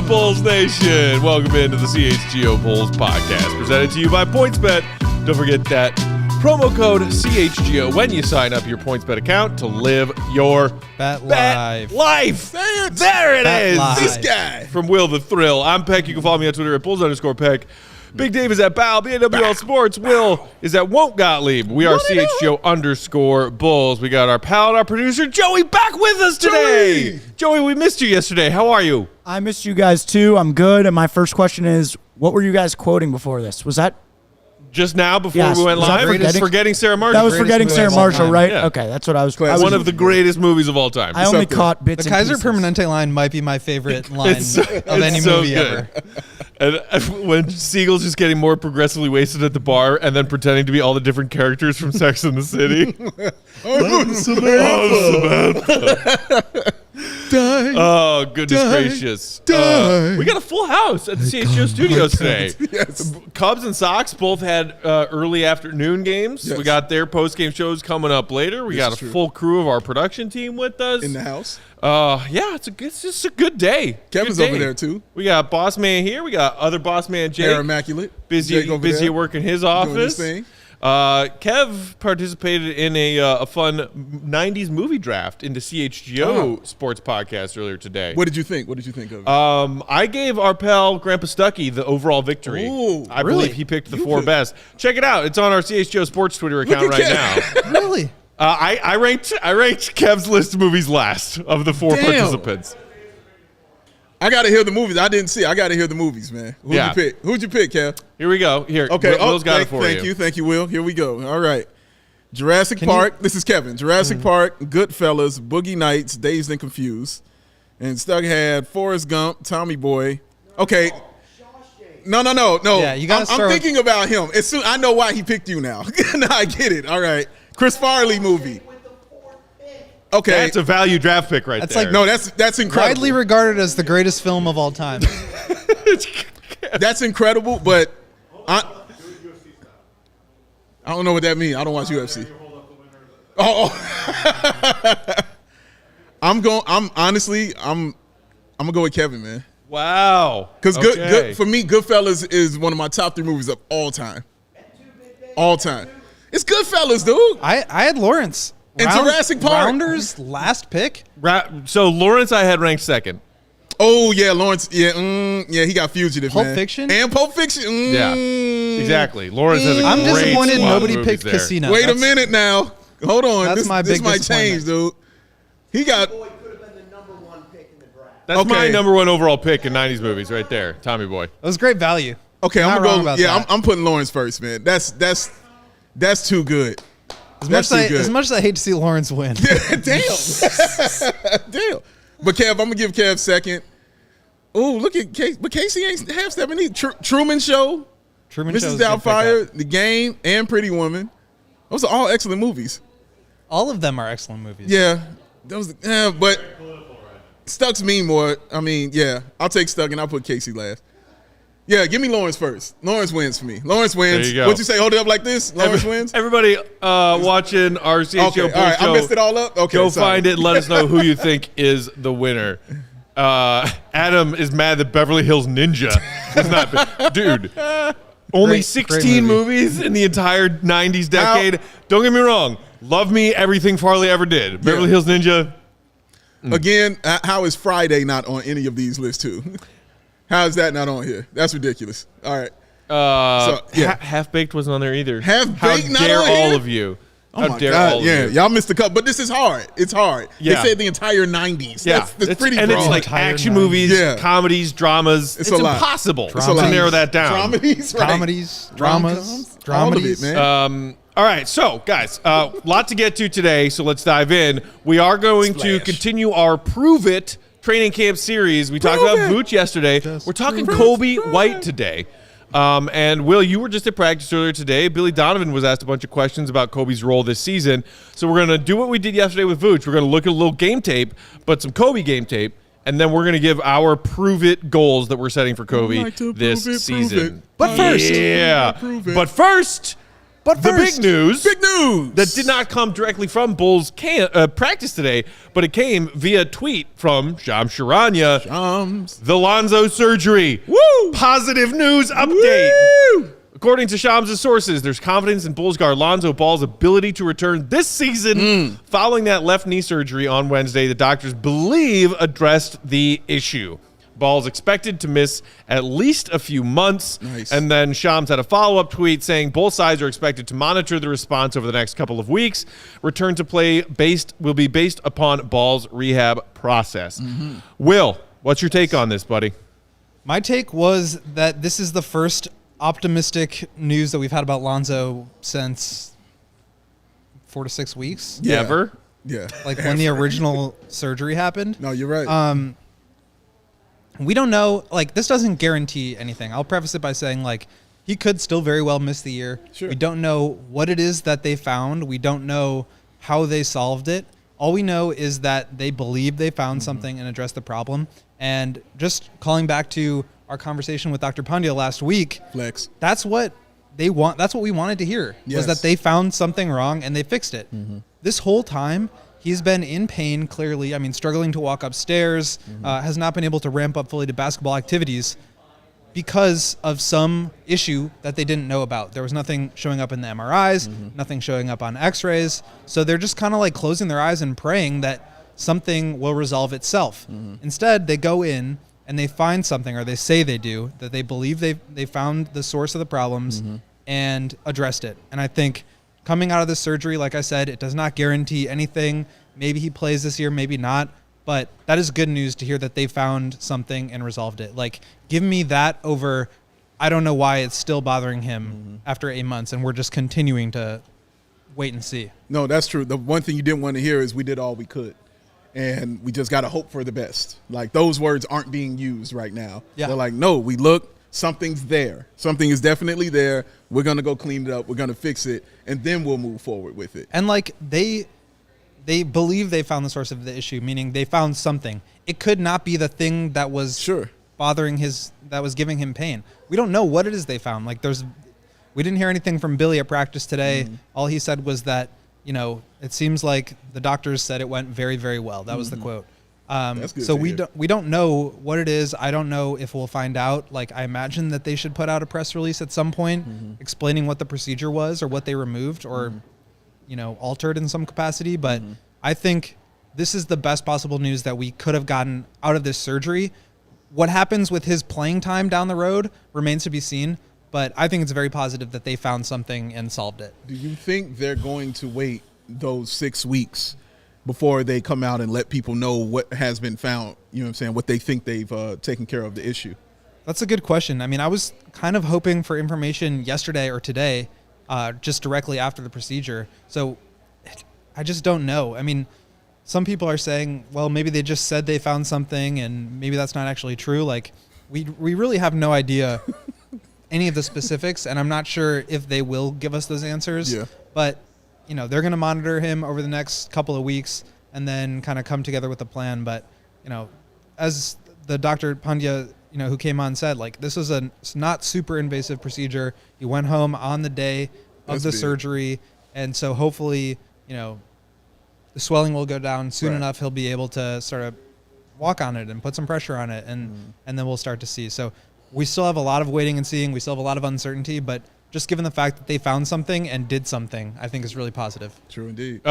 up, Bulls Nation? Welcome into the CHGO Bulls podcast, presented to you by PointsBet. Don't forget that promo code CHGO when you sign up your PointsBet account to live your Bet life. There it is. Live. This guy. From Will the Thrill. I'm Peck. You can follow me on Twitter at Bulls_Peck. Big Dave is at Bow, BNWL Sports. Will is at Won't Gottlieb. We are CHGO_Bulls. We got our pal and our producer, Joey, back with us today. Joey, we missed you yesterday. How are you? I missed you guys too. I'm good. And my first question is, what were you guys quoting before this? Was that just now before Yes. we went Was that live? Forgetting Sarah Marshall. that was Forgetting Sarah Marshall, right? Yeah. Okay, that's what I was. One of the greatest movies of all time. I only caught bits. The and Kaiser pieces. Permanente line might be my favorite line of any so movie good. ever. And when Siegel's just getting more progressively wasted at the bar and then pretending to be all the different characters from Sex and the City. Samantha. Oh, goodness gracious. We got a full house at the CHGO studios today. Yes. Cubs and Sox both had early afternoon games. Yes. We got their post-game shows coming up later. We got a full crew of our production team with us. In the house. Yeah, it's just a good day. Kevin's Good day. over there too. We got Boss Man here. We got other Boss Man Jake. Hair immaculate. Busy Jake over busy there working his doing office. his thing. Kev participated in a fun 90s movie draft into CHGO Sports Podcast earlier today. What did you think? What did you think of it? I gave our pal Grandpa Stuckey the overall victory. Ooh, I really? believe he picked the four best. Check it out. It's on our CHGO Sports Twitter account at right now. Really? I ranked Kev's list of movies last of the four Damn. participants. I gotta hear the movies. I didn't see. I gotta hear the movies, man. Who'd Yeah. you pick? Who'd you pick, Kev? Here we go. Here, Okay. Will's got it for Thank you, Will. Here we go. All right. Jurassic Park. This is Kevin. Jurassic Park, Goodfellas, Boogie Nights, Dazed and Confused, and Stuck had Forrest Gump, Tommy Boy. Okay. No. Yeah, you gotta I'm start thinking about him. As soon, I know why he picked you now. Now I get it. All right. Chris Farley movie. Okay. That's a value draft pick right That's there. like- No, that's incredible. Widely regarded as the greatest film of all time. That's incredible, but I don't know what that means. I don't watch UFC. Oh. I'm gonna go with Kevin, man. Wow. Because Okay. good for me, Goodfellas is one of my top 3 movies of all time. All time. It's Goodfellas, dude. I had Lawrence. And Jurassic Park. Rounders last pick. So Lawrence I had ranked second. Oh yeah, Lawrence. Yeah, he got Fugitive, Pulp man. Fiction? And Pulp Fiction. Yeah, exactly. Lawrence has a I'm great disappointed squad of nobody movies picked there. Casino. Wait a That's- minute now. Hold on. That's my this big might change, dude. He got. Boy could have been the number 1 pick in the draft. That's my Okay. number 1 overall pick in 90s movies right there, Tommy Boy. That was great value. Okay, Not I'm wrong gonna go. about Yeah, that. I'm putting Lawrence first, man. That's too good. As That's much, too as good. much as I hate to see Lawrence win. Damn. Damn. But Kev, I'm gonna give Kev second. Oh, look at Casey. But Casey ain't half stepping either. Truman Show, Truman Show's Mrs. a good Doubtfire, pickup. The Game, and Pretty Woman. Those are all excellent movies. All of them are excellent movies. Yeah, but Stuck's mean more. I mean, yeah, I'll take Stuck and I'll put Casey last. Yeah, give me Lawrence first. Lawrence wins for me. Lawrence wins. There you go. What'd you say? Hold it up like this. Lawrence wins. Everybody watching our CHGO Okay, all Bulls right. show, I messed it all up. Okay, go sorry. find it and let us know who you think is the winner. Adam is mad that Beverly Hills Ninja was not. Dude, only Great 16 movie. movies in the entire 90s decade. Don't get me wrong. Love me, everything Farley ever did. Beverly Hills Ninja. Again, how is Friday not on any of these lists too? How is that not on here? That's ridiculous. All right. Half Baked wasn't on there either. Half-Baked How not dare on all here? of you? Oh How my dare God. all of Yeah, you? y'all missed the cut, but this is hard. It's hard. Yeah. They said the entire 90s. Yeah, That's pretty and broad. it's like Entire action 90s. movies, Yeah. comedies, dramas. It's a lot. impossible It's a to lot. narrow that down. Dramedies, right. Comedies, dramas, Rom-coms, all of it, dramedies. man. All right, so guys, lot to get to today, so let's dive in. We are going to Splash. continue our Prove It training camp series. We talked about Vooch yesterday. We're talking Coby White today. And Will, you were just at practice earlier today. Billy Donovan was asked a bunch of questions about Kobe's role this season. So we're going to do what we did yesterday with Vooch. We're going to look at a little game tape, but some Kobe game tape, and then we're going to give our Prove It goals that we're setting for Kobe like to this prove it, season. prove it. But first- yeah. Prove it. But first, But the first, big news that did not come directly from Bulls practice today, but it came via tweet from Shams Charania. The Lonzo surgery. Woo! Positive news update. Woo! According to Shams' sources, there's confidence in Bulls guard Lonzo Ball's ability to return this season following that left knee surgery on Wednesday. The doctors believe addressed the issue. Ball's expected to miss at least a few months. Nice. And then Shams had a follow-up tweet saying both sides are expected to monitor the response over the next couple of weeks. Return to play will be based upon Ball's rehab process. Will, what's your take on this, buddy? My take was that this is the first optimistic news that we've had about Lonzo since 4 to 6 weeks. Yeah. Ever? Yeah. Like when the original surgery happened. No, you're right. We don't know, like, this doesn't guarantee anything. I'll preface it by saying, like, he could still very well miss the year. Sure. We don't know what it is that they found. We don't know how they solved it. All we know is that they believe they found something and addressed the problem. And just calling back to our conversation with Dr. Pandya last week, Flex. that's what they want. That's what we wanted to hear, Yes. was that they found something wrong and they fixed it. This whole time, he's been in pain, clearly. I mean, struggling to walk upstairs, has not been able to ramp up fully to basketball activities because of some issue that they didn't know about. There was nothing showing up in the MRIs, nothing showing up on x-rays. So they're just kind of like closing their eyes and praying that something will resolve itself. Instead, they go in and they find something, or they say they do, that they believe they found the source of the problems and addressed it. And I think coming out of this surgery, like I said, it does not guarantee anything. Maybe he plays this year, maybe not. But that is good news to hear that they found something and resolved it. Like, give me that over, I don't know why it's still bothering him after 8 months, and we're just continuing to wait and see. No, that's true. The one thing you didn't want to hear is we did all we could. And we just got to hope for the best. Like, those words aren't being used right now. Yeah. They're like, no, we look, something's there. Something is definitely there. We're going to go clean it up. We're going to fix it. And then we'll move forward with it. And, like, they believe they found the source of the issue, meaning they found something. It could not be the thing that was bothering that was giving him pain. We don't know what it is they found. Like, we didn't hear anything from Billy at practice today. All he said was that, it seems like the doctors said it went very, very well. That was the quote. That's good so to hear. we don't know what it is. I don't know if we'll find out. Like, I imagine that they should put out a press release at some point explaining what the procedure was or what they removed or altered in some capacity. But I think this is the best possible news that we could have gotten out of this surgery. What happens with his playing time down the road remains to be seen. But I think it's very positive that they found something and solved it. Do you think they're going to wait those 6 weeks before they come out and let people know what has been found? You know what I'm saying? What they think they've taken care of the issue. That's a good question. I mean, I was kind of hoping for information yesterday or today, just directly after the procedure. So I just don't know. I mean, some people are saying, well, maybe they just said they found something and maybe that's not actually true. Like, we really have no idea any of the specifics, and I'm not sure if they will give us those answers. Yeah. But, they're going to monitor him over the next couple of weeks and then kind of come together with a plan. But, as the Dr. Pandya, who came on said, like, this is a not super invasive procedure. He went home on the day of the surgery. And so hopefully, the swelling will go down soon enough. He'll be able to sort of walk on it and put some pressure on it. And then we'll start to see. So we still have a lot of waiting and seeing. We still have a lot of uncertainty, but just given the fact that they found something and did something, I think is really positive. True indeed.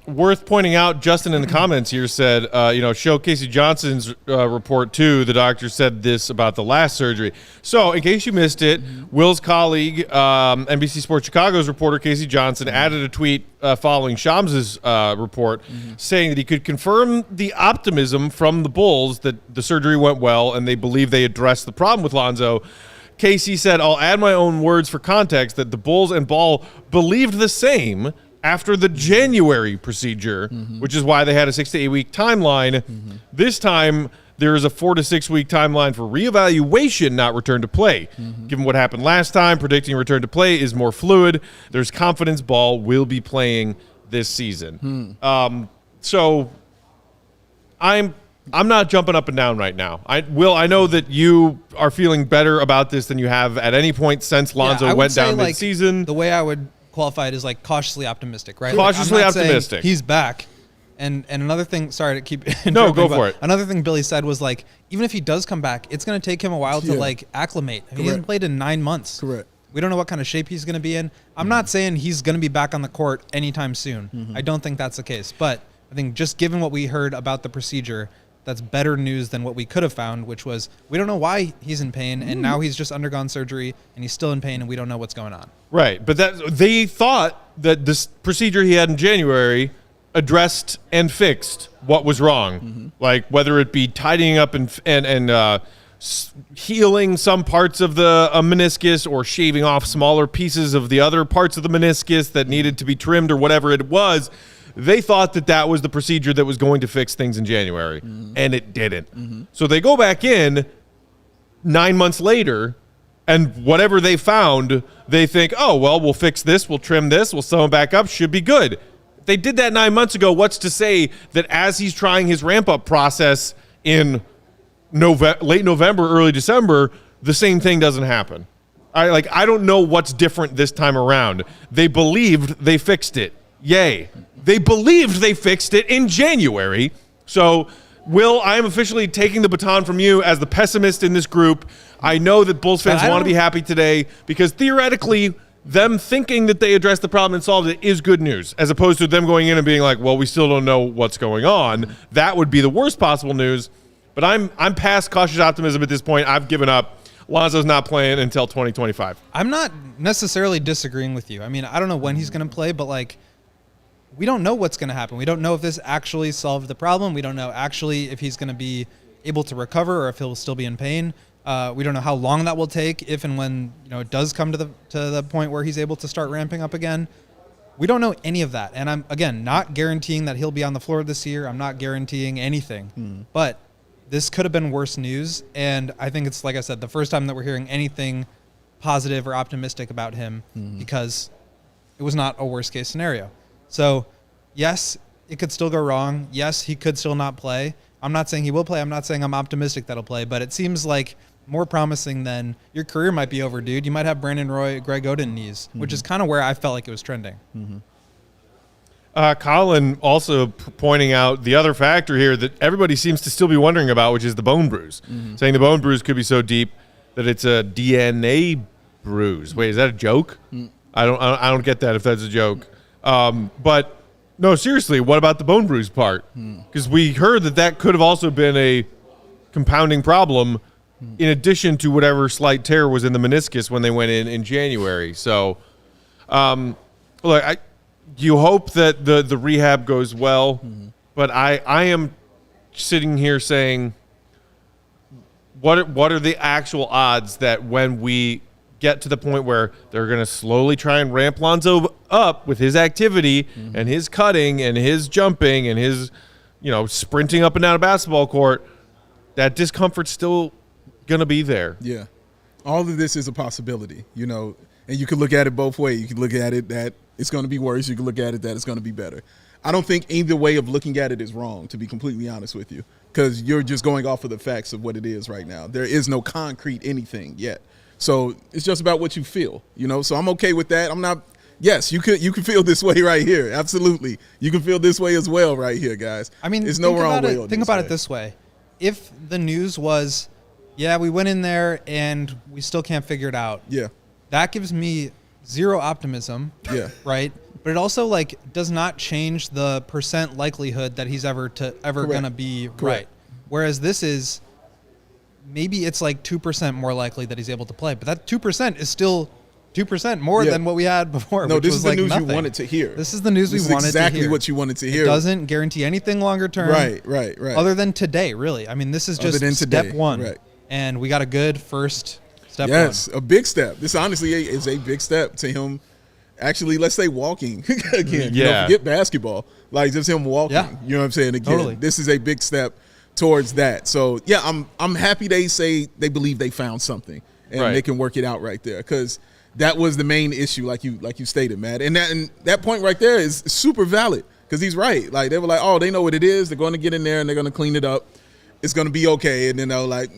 Worth pointing out, Justin in the comments here said, show Casey Johnson's report too. The doctor said this about the last surgery. So in case you missed it, Will's colleague, NBC Sports Chicago's reporter Casey Johnson added a tweet following Shams's report saying that he could confirm the optimism from the Bulls that the surgery went well and they believe they addressed the problem with Lonzo. Casey said, I'll add my own words for context that the Bulls and Ball believed the same after the January procedure, which is why they had a 6 to 8 week timeline. This time, there is a 4 to 6 week timeline for reevaluation, not return to play. Given what happened last time, predicting return to play is more fluid. There's confidence Ball will be playing this season. So I'm I'm not jumping up and down right now. I know that you are feeling better about this than you have at any point since Lonzo I would went say, down like, mid-season. The way I would qualify it is like cautiously optimistic, right? Cautiously like, I'm not saying optimistic. He's back. And another thing, sorry to keep No, go interrupting, for but it. Another thing Billy said was like, even if he does come back, it's going to take him a while to Yeah. like acclimate. He hasn't played in 9 months. Correct. We don't know what kind of shape he's going to be in. I'm not saying he's going to be back on the court anytime soon. I don't think that's the case. But I think just given what we heard about the procedure, that's better news than what we could have found, which was we don't know why he's in pain, and now he's just undergone surgery, and he's still in pain, and we don't know what's going on. Right, but they thought that this procedure he had in January addressed and fixed what was wrong, like whether it be tidying up and healing some parts of the meniscus or shaving off smaller pieces of the other parts of the meniscus that needed to be trimmed or whatever it was. They thought that was the procedure that was going to fix things in January, and it didn't. So they go back in 9 months later, and whatever they found, they think, oh, well, we'll fix this, we'll trim this, we'll sew him back up, should be good. If they did that 9 months ago, what's to say that as he's trying his ramp-up process in late November, early December, the same thing doesn't happen? I don't know what's different this time around. They believed they fixed it. Yay. They believed they fixed it in January. So, Will, I am officially taking the baton from you as the pessimist in this group. I know that Bulls fans want to be happy today because theoretically, them thinking that they addressed the problem and solved it is good news, as opposed to them going in and being like, well, we still don't know what's going on. That would be the worst possible news. But I'm past cautious optimism at this point. I've given up. Lonzo's not playing until 2025. I'm not necessarily disagreeing with you. I mean, I don't know when he's going to play, but like, we don't know what's going to happen. We don't know if this actually solved the problem. We don't know actually if he's going to be able to recover or if he'll still be in pain. We don't know how long that will take if and when it does come to the point where he's able to start ramping up again. We don't know any of that. And I'm, again, not guaranteeing that he'll be on the floor this year. I'm not guaranteeing anything. But this could have been worse news. And I think it's, like I said, the first time that we're hearing anything positive or optimistic about him because it was not a worst-case scenario. So, yes, it could still go wrong. Yes, he could still not play. I'm not saying he will play. I'm not saying I'm optimistic that he'll play. But it seems like more promising than your career might be over, dude. You might have Brandon Roy, Greg Oden knees, which is kind of where I felt like it was trending. Colin also pointing out the other factor here that everybody seems to still be wondering about, which is the bone bruise. Saying the bone bruise could be so deep that it's a DNA bruise. Wait, is that a joke? I don't get that if that's a joke. But no, seriously, what about the bone bruise part? Because we heard that could have also been a compounding problem in addition to whatever slight tear was in the meniscus when they went in January. So, look, you hope that the rehab goes well, but I am sitting here saying, what are the actual odds that when we get to the point where they're going to slowly try and ramp Lonzo up with his activity and his cutting and his jumping and his, sprinting up and down a basketball court, that discomfort's still going to be there. Yeah. All of this is a possibility, and you can look at it both ways. You can look at it that it's going to be worse. You can look at it that it's going to be better. I don't think either way of looking at it is wrong, to be completely honest with you, because you're just going off of the facts of what it is right now. There is no concrete anything yet. So it's just about what you feel, So I'm okay with that. I'm not. Yes, you can feel this way right here. Absolutely, you can feel this way as well right here, guys. I mean, there's no wrong way. Think about it this way: if the news was, yeah, we went in there and we still can't figure it out. Yeah, that gives me zero optimism. Yeah, right. But it also does not change the percent likelihood that he's ever gonna be right. Whereas this is. Maybe it's 2% more likely that he's able to play, but that 2% is still 2% more than what we had before. No, which this was is the news nothing. you wanted to hear. This is the news we wanted to hear. Exactly what you wanted to hear. It doesn't guarantee anything longer term. Right. Other than today, really. I mean, this is just step one. Right. And we got a good first step one. Yes, a big step. This honestly is a big step to him actually, let's say, walking again. Forget basketball. Just him walking. Yeah. You know what I'm saying? Again, totally. This is a big step towards that. So yeah, I'm happy they say they believe they found something and they can work it out right there, because that was the main issue, like you stated, Matt. And that point right there is super valid, because he's right. They were like, oh, they know what it is. They're going to get in there and they're going to clean it up. it's going to be okay. And then they're like,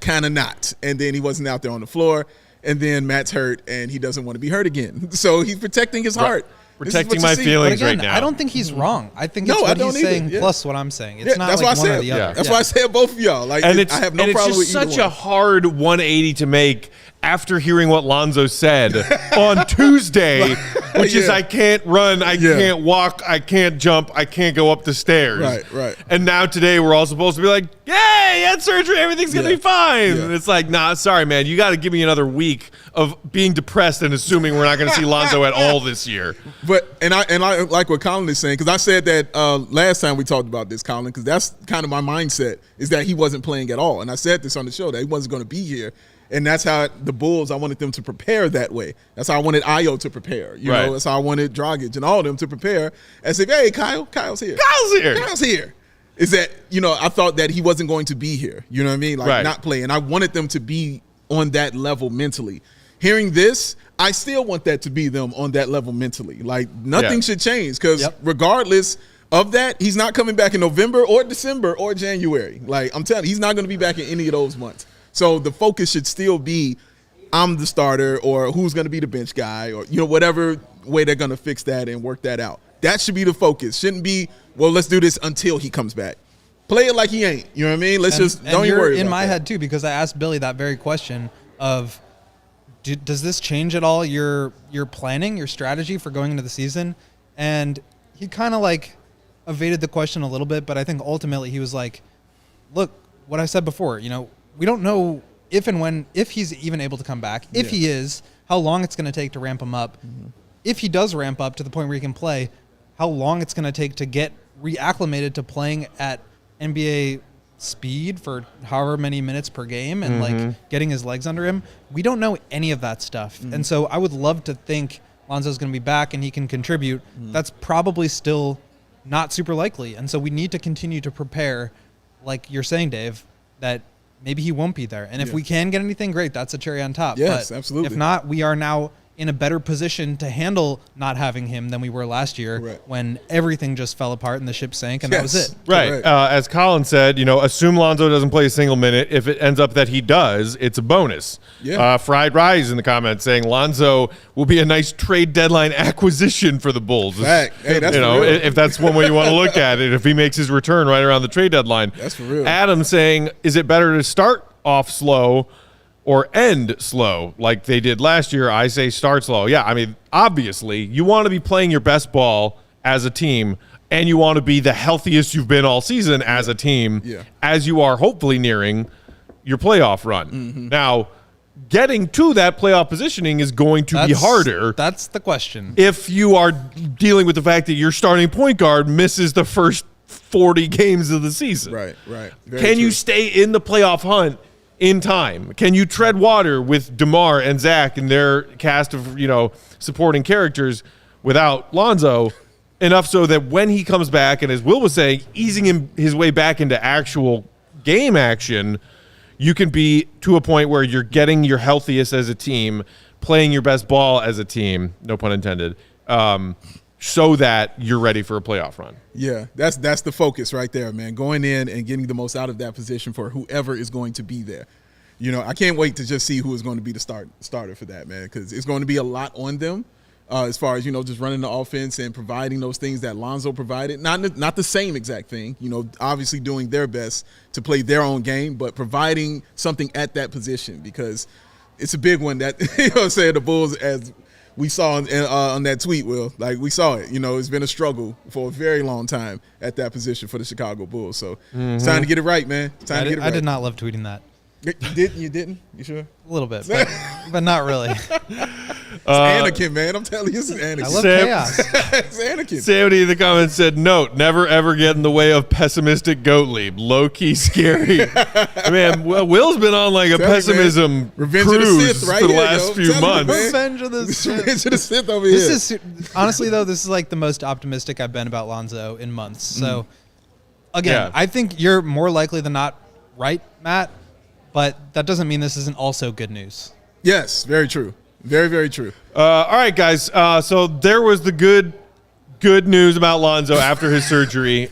kind of not. And then he wasn't out there on the floor. And then Matt's hurt, and he doesn't want to be hurt again. So he's protecting his heart. Protecting my But feelings again, right now. I don't think he's wrong. I think No, it's I what don't he's either. saying Yeah. plus what I'm saying. It's not that's like why I one or said. the other. Yeah. That's why I said both of y'all. Like, and I it's have no and it's problem just with either such one. a hard 180 to make after hearing what Lonzo said on Tuesday, which is Yeah. I can't run, I can't walk, I can't jump, I can't go up the stairs. Right. And now today we're all supposed to be like, yay, he had surgery, everything's gonna Yeah. be fine. Yeah. And it's like, nah, sorry, man, you got to give me another week of being depressed and assuming we're not gonna see Lonzo at all this year. But and I like what Colin is saying, because I said that last time we talked about this, Colin, because that's kind of my mindset, is that he wasn't playing at all. And I said this on the show, that he wasn't going to be here. And that's how the Bulls, I wanted them to prepare that way. That's how I wanted Ayo to prepare. You Right. know, that's how I wanted Dragic and all of them to prepare as if, hey, Kyle's here. Kyle's here. Is that, you know, I thought that he wasn't going to be here. You know what I mean? Like, Right. not play. And I wanted them to be on that level mentally. Hearing this, I still want that to be them on that level mentally. Like, nothing Yeah. should change, because regardless of that, he's not coming back in November or December or January. Like, I'm telling you, he's not going to be back in any of those months. So the focus should still be, I'm the starter, or who's going to be the bench guy, or, you know, whatever way they're going to fix that and work that out. That should be the focus. Shouldn't be, well, let's do this until he comes back. Play it like he ain't. You know what I mean? Let's don't even you're worry in about my that. head too, because I asked Billy that very question of, does this change at all your planning, your strategy for going into the season? And he kind of like evaded the question a little bit, but I think ultimately he was like, look, what I said before, you know, we don't know if and when, if he's even able to come back. If he is, how long it's going to take to ramp him up. If he does ramp up to the point where he can play, how long it's going to take to get reacclimated to playing at NBA speed for however many minutes per game and like getting his legs under him. We don't know any of that stuff. And so I would love to think Lonzo's going to be back and he can contribute. That's probably still not super likely. And so we need to continue to prepare, like you're saying, Dave, that maybe he won't be there. And if we can get anything, great, that's a cherry on top. Yes, but absolutely. if not, we are now in a better position to handle not having him than we were last year Correct. when everything just fell apart and the ship sank and that was it. Right. Correct. As Colin said, you know, assume Lonzo doesn't play a single minute. If it ends up that he does, it's a bonus. Yeah. Fried Rise in the comments saying Lonzo will be a nice trade deadline acquisition for the Bulls. Fact. Hey, that's you for know, real. if that's one way you want to look at it, if he makes his return right around the trade deadline. That's for real. Adam saying, is it better to start off slow or end slow like they did last year? I say start slow. Yeah, I mean, obviously, you want to be playing your best ball as a team, and you want to be the healthiest you've been all season as a team, as you are hopefully nearing your playoff run. Now, getting to that playoff positioning is going to be harder. That's the question. If you are dealing with the fact that your starting point guard misses the first 40 games of the season. Right. Very Can you true. stay in the playoff hunt in time? Can you tread water with DeMar and Zach and their cast of, you know, supporting characters without Lonzo enough so that when he comes back, and as Will was saying, easing his way back into actual game action, you can be to a point where you're getting your healthiest as a team, playing your best ball as a team, no pun intended, so that you're ready for a playoff run. Yeah, that's the focus right there, man. Going in and getting the most out of that position for whoever is going to be there. You know, I can't wait to just see who is going to be the starter for that, man, because it's going to be a lot on them as far as, you know, just running the offense and providing those things that Lonzo provided. Not the same exact thing, you know, obviously doing their best to play their own game, but providing something at that position, because it's a big one that, you know what I'm saying, the Bulls, as we saw on that tweet, Will, like we saw it. You know, it's been a struggle for a very long time at that position for the Chicago Bulls. So it's time to get it right, man. It's time to get it right. I did not love tweeting that. You didn't? You sure? A little bit, but not really. It's Anakin, man. I'm telling you, this is Anakin. I love Sam- chaos. It's Anakin. Sammy in the comments said, note, never ever get in the way of pessimistic goat leap. Low-key scary. Man, Will's been on like a Tell you, man. pessism Revenge of the cruise Sith right for the here, last yo. few Tell you, months. man. Revenge of the Sith. Revenge of the Sith over This here. is honestly though, this is like the most optimistic I've been about Lonzo in months. So again, Yeah. I think you're more likely than not right, Matt, but that doesn't mean this isn't also good news. Yes, very true. Very, very true. All right, guys. So there was the good good news about Lonzo after his surgery.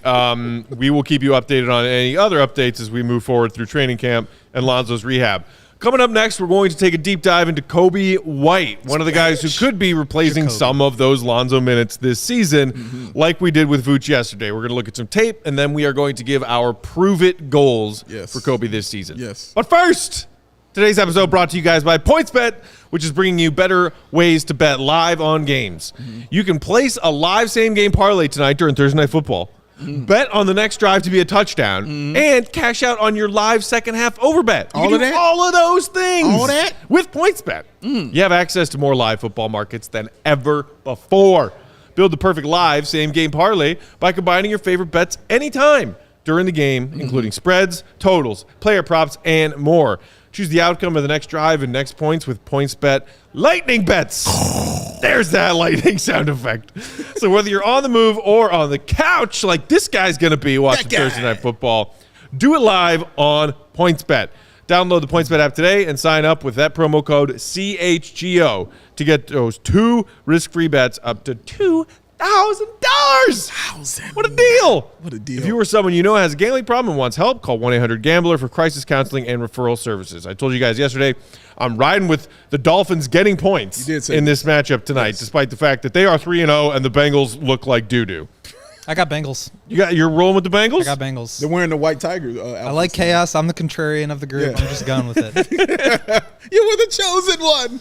We will keep you updated on any other updates as we move forward through training camp and Lonzo's rehab. Coming up next, we're going to take a deep dive into Coby White, one of the guys who could be replacing some of those Lonzo minutes this season, like we did with Vooch yesterday. We're going to look at some tape, and then we are going to give our prove-it goals for Coby this season. Yes. But first, today's episode brought to you guys by PointsBet, which is bringing you better ways to bet live on games. You can place a live same-game parlay tonight during Thursday Night Football. Bet on the next drive to be a touchdown and cash out on your live second half overbet. You can do all of those things. All that? With PointsBet. You have access to more live football markets than ever before. Build the perfect live same game parlay by combining your favorite bets anytime during the game, including spreads, totals, player props, and more. Choose the outcome of the next drive and next points with PointsBet Lightning Bets. There's that lightning sound effect. So whether you're on the move or on the couch, like this guy's going to be watching Thursday Night Football, do it live on PointsBet. Download the PointsBet app today and sign up with that promo code CHGO to get those 2 risk-free bets up to $2,000. What a deal. What a deal. If you or someone you know has a gambling problem and wants help, call 1-800-GAMBLER for crisis counseling and referral services. I told you guys yesterday, I'm riding with the Dolphins getting points in this matchup tonight, despite the fact that they are 3-0 and the Bengals look like doo-doo. I got Bengals. You're rolling with the Bengals? I got Bengals. They're wearing the white tiger. I like chaos. I'm the contrarian of the group. I'm just going with it. You were the chosen one.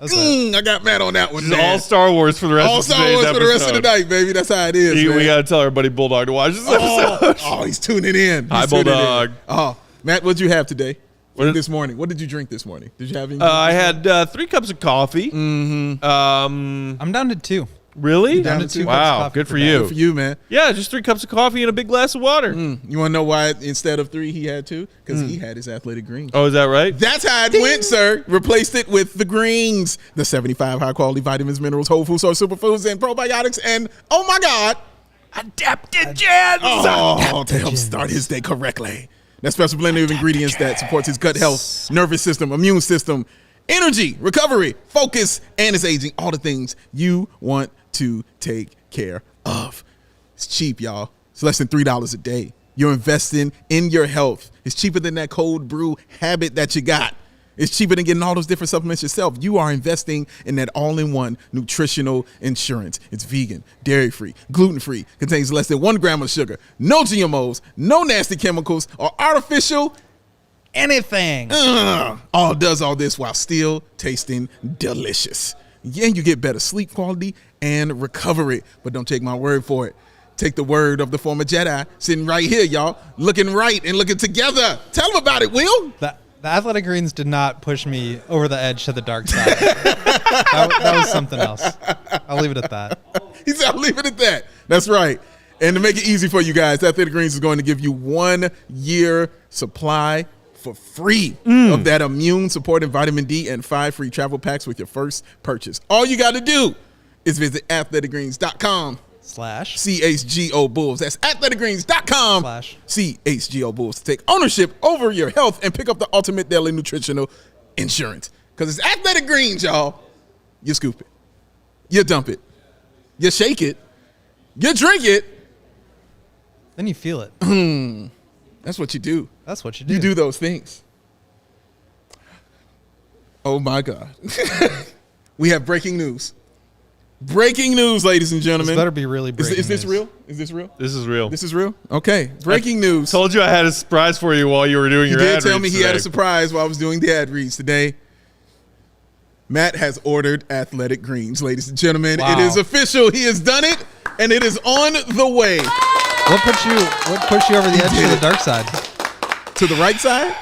I got mad on that one. This is all Star Wars for the rest all of Star today's Wars episode. for the rest of the night, baby. That's how it is. We got to tell our buddy Bulldog to watch this episode. Oh, he's tuning in. Hi, Bulldog. Oh, Matt, what'd you have today? This morning? What did you drink this morning? Did you have any? I had 3 cups of coffee. I'm down to 2. Really? Down to 2 cups of Wow, coffee good for per day. you. Good for you, man. Yeah, just 3 cups of coffee and a big glass of water. You want to know why instead of 3 he had 2? Because he had his athletic greens. Oh, is that right? That's how it went, sir. Replaced it with the greens, the 75 high-quality vitamins, minerals, whole food source superfoods, and probiotics, and oh my God, adaptogens. Oh, to help start his day correctly. That special blend of ingredients that supports his gut health, nervous system, immune system, energy, recovery, focus, and his aging. All the things you want to take care of. It's cheap, y'all. It's less than $3 a day. You're investing in your health. It's cheaper than that cold brew habit that you got. It's cheaper than getting all those different supplements yourself. You are investing in that all-in-one nutritional insurance. It's vegan, dairy-free, gluten-free, contains less than 1 gram of sugar, no GMOs, no nasty chemicals, or artificial anything. All does all this while still tasting delicious. Yeah, you get better sleep quality and recovery. But don't take my word for it. Take the word of the former Jedi sitting right here, y'all, looking right and looking together. Tell them about it, Will. The athletic greens did not push me over the edge to the dark side. that was something else. I'll leave it at that. He said, I'll leave it at that. That's right. And to make it easy for you guys, Athletic Greens is going to give you 1 year supply for free of that immune supporting vitamin D and 5 free travel packs with your first purchase. All you got to do is visit athleticgreens.com/CHGO Bulls. That's athleticgreens.com/CHGO Bulls to take ownership over your health and pick up the ultimate daily nutritional insurance. Because it's Athletic Greens, y'all. You scoop it. You dump it. You shake it. You drink it. Then you feel it. That's what you do. That's what you do. You do those things. Oh, my God. We have breaking news. Breaking news, ladies and gentlemen. This better be really breaking Is this news. real? Is this real? This is real. This is real? Okay. Breaking news. Told you I had a surprise for you while you were doing your ad He did tell reads me he today. had a surprise while I was doing the ad reads today. Matt has ordered Athletic Greens, ladies and gentlemen. Wow. It is official. He has done it, and it is on the way. What pushed you over the edge to the dark side? To the right side?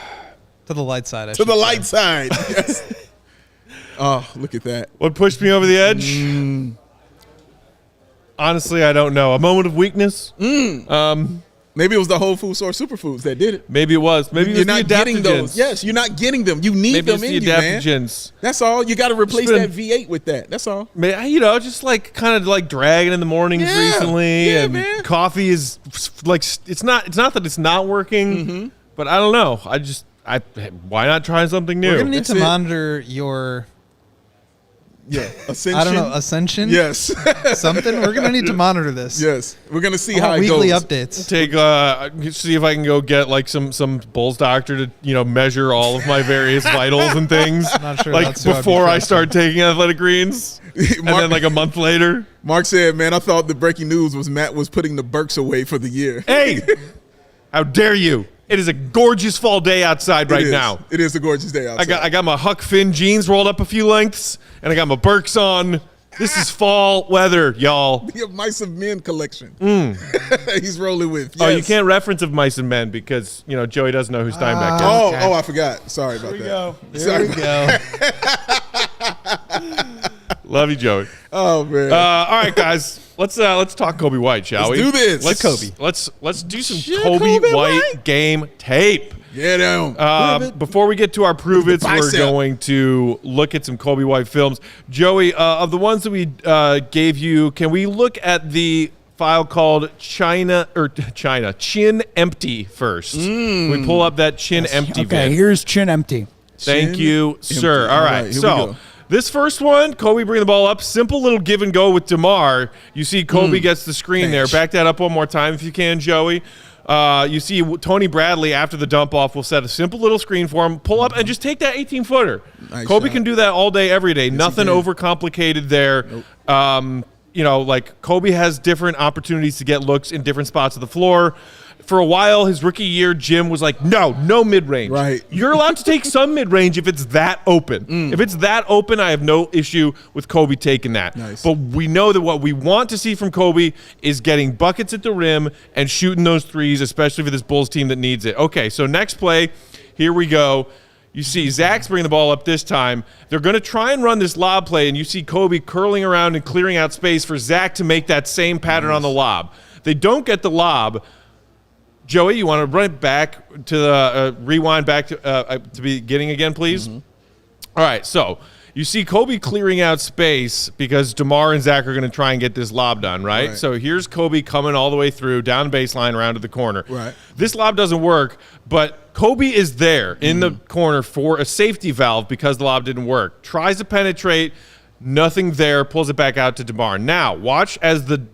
To the light side, To the light side. Yes. Oh, look at that. What pushed me over the edge? Honestly, I don't know. A moment of weakness? Maybe it was the whole food source superfoods that did it. Maybe it was. Maybe it You're was not the getting those. adaptogens. Yes, you're not getting them. You need Maybe them it's in the you, man. adaptogens. That's all. You got to replace been- that V8 with that. That's all. You know, just like kind of like dragging in the mornings Yeah. recently, Yeah, and man. coffee is like it's not that it's not working, but I don't know. Why not try something new? We're gonna need That's to it. monitor your Yeah, Ascension. I don't know, Ascension? Yes, Something? We're going to need to monitor this. yes. We're gonna see I how want it weekly goes. updates. See if I can go get like some Bulls doctor to measure all of my various vitals and things. Not sure like that's who I'd be before I trusting. start taking athletic greens, and then like a month later. Mark said, "Man, I thought the breaking news was Matt was putting the Burks away for the year." Hey, how dare you! It is a gorgeous fall day outside right now. It is a gorgeous day outside. I got my Huck Finn jeans rolled up a few lengths, and I got my Birks on. This is fall weather, y'all. The Mice of Men collection. He's rolling with. Yes. Oh, you can't reference of Mice and Men because Joey doesn't know who Steinbeck is. Oh, Okay. oh, I forgot. Sorry about that. There we go. Love you, Joey. Oh man. All right, guys, let's talk Kobe White, shall we? Do this. Let's Kobe. Let's do some Shit, Kobe Kobe White White. game tape. Get him. Before we get to our prove it's, we're Bicep. going to look at some Kobe White films. Joey, of the ones that we gave you, can we look at the file called Chin Empty first? We pull up that Chin Empty Okay, vid. here's Chin Empty. Thank Chin you, Empty. sir. All right, here we so go. this first one, Kobe bringing the ball up, simple little give and go with DeMar. You see Kobe gets the screen there. Back that up one more time if you can, Joey. You see Tony Bradley after the dump off will set a simple little screen for him, pull up, and just take that 18-footer. Nice Kobe shot. can do that all day, every day. Nothing can. overcomplicated there. Like Kobe has different opportunities to get looks in different spots of the floor. For a while, his rookie year, Jim was like, no mid-range. Right. You're allowed to take some mid-range if it's that open. If it's that open, I have no issue with Kobe taking that. Nice. But we know that what we want to see from Kobe is getting buckets at the rim and shooting those threes, especially for this Bulls team that needs it. Okay, so next play, here we go. You see Zach's bringing the ball up this time. They're going to try and run this lob play, and you see Kobe curling around and clearing out space for Zach to make that same pattern on the lob. They don't get the lob. Joey, you want to run it back to the rewind back to the beginning again, please? All right, so you see Kobe clearing out space because DeMar and Zach are going to try and get this lob done, right? Right. So here's Kobe coming all the way through, down baseline, around to the corner. Right. This lob doesn't work, but Kobe is there in the corner for a safety valve because the lob didn't work. Tries to penetrate, nothing there, pulls it back out to DeMar. Now, watch as the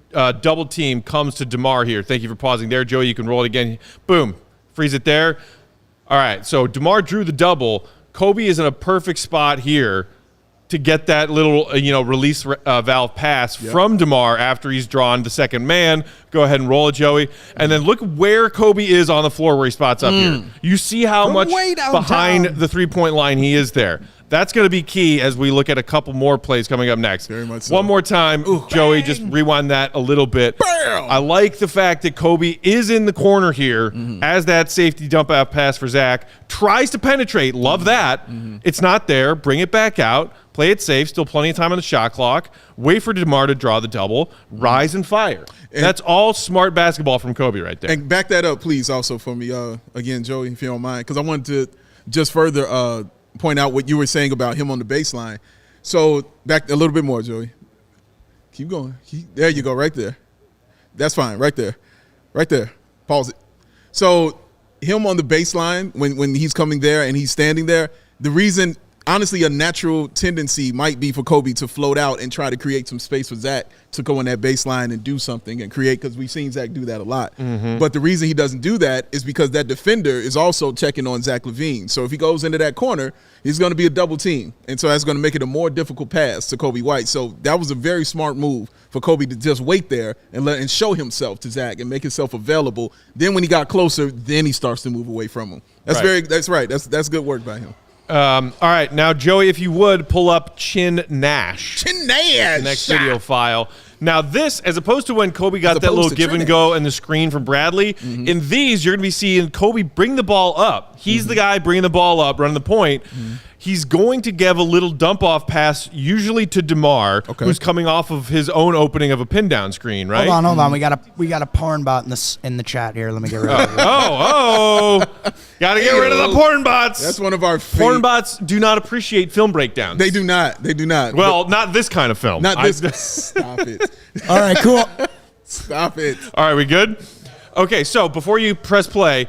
double team comes to DeMar here. Thank you for pausing there, Joey. You can roll it again. Boom. Freeze it there. All right, so DeMar drew the double. Kobe is in a perfect spot here to get that little, release valve pass from DeMar after he's drawn the second man. Go ahead and roll it, Joey. And then look where Kobe is on the floor where he spots up here. You see how much way downtown. behind the three-point line he is there. That's going to be key as we look at a couple more plays coming up next. Very much so. One more time, Joey, just rewind that a little bit. Bam! I like the fact that Kobe is in the corner here as that safety dump out pass for Zach. Tries to penetrate. Love that. It's not there. Bring it back out. Play it safe. Still plenty of time on the shot clock. Wait for DeMar to draw the double. Rise and fire. That's all smart basketball from Kobe right there. And back that up, please, also for me, again, Joey, if you don't mind, because I wanted to just further point out what you were saying about him on the baseline. So back a little bit more, Joey. Keep going. There you go, right there. That's fine, right there. Right there. Pause it. So him on the baseline, when he's coming there and he's standing there, the reason, honestly, a natural tendency might be for Kobe to float out and try to create some space for Zach to go in that baseline and do something and create, because we've seen Zach do that a lot. But the reason he doesn't do that is because that defender is also checking on Zach LaVine. So if he goes into that corner, he's going to be a double team. And so that's going to make it a more difficult pass to Kobe White. So that was a very smart move for Kobe to just wait there and show himself to Zach and make himself available. Then when he got closer, then he starts to move away from him. That's right. That's good work by him. All right, now, Joey, if you would, pull up Chin Nash. Chin Nash! The next video file. Now, this, as opposed to when Kobe got that little give and go and the screen from Bradley, in these, you're going to be seeing Kobe bring the ball up. He's the guy bringing the ball up, running the point. He's going to give a little dump-off pass, usually to DeMar, who's coming off of his own opening of a pin-down screen, right? Hold on. We got a porn bot in the chat here. Let me get rid of it. Got to get rid of the porn bots. That's one of our Porn bots do not appreciate film breakdowns. They do not. Well, not this kind of film. Not this. Stop it. All right, cool. Stop it. All right, we good? Okay, so before you press play,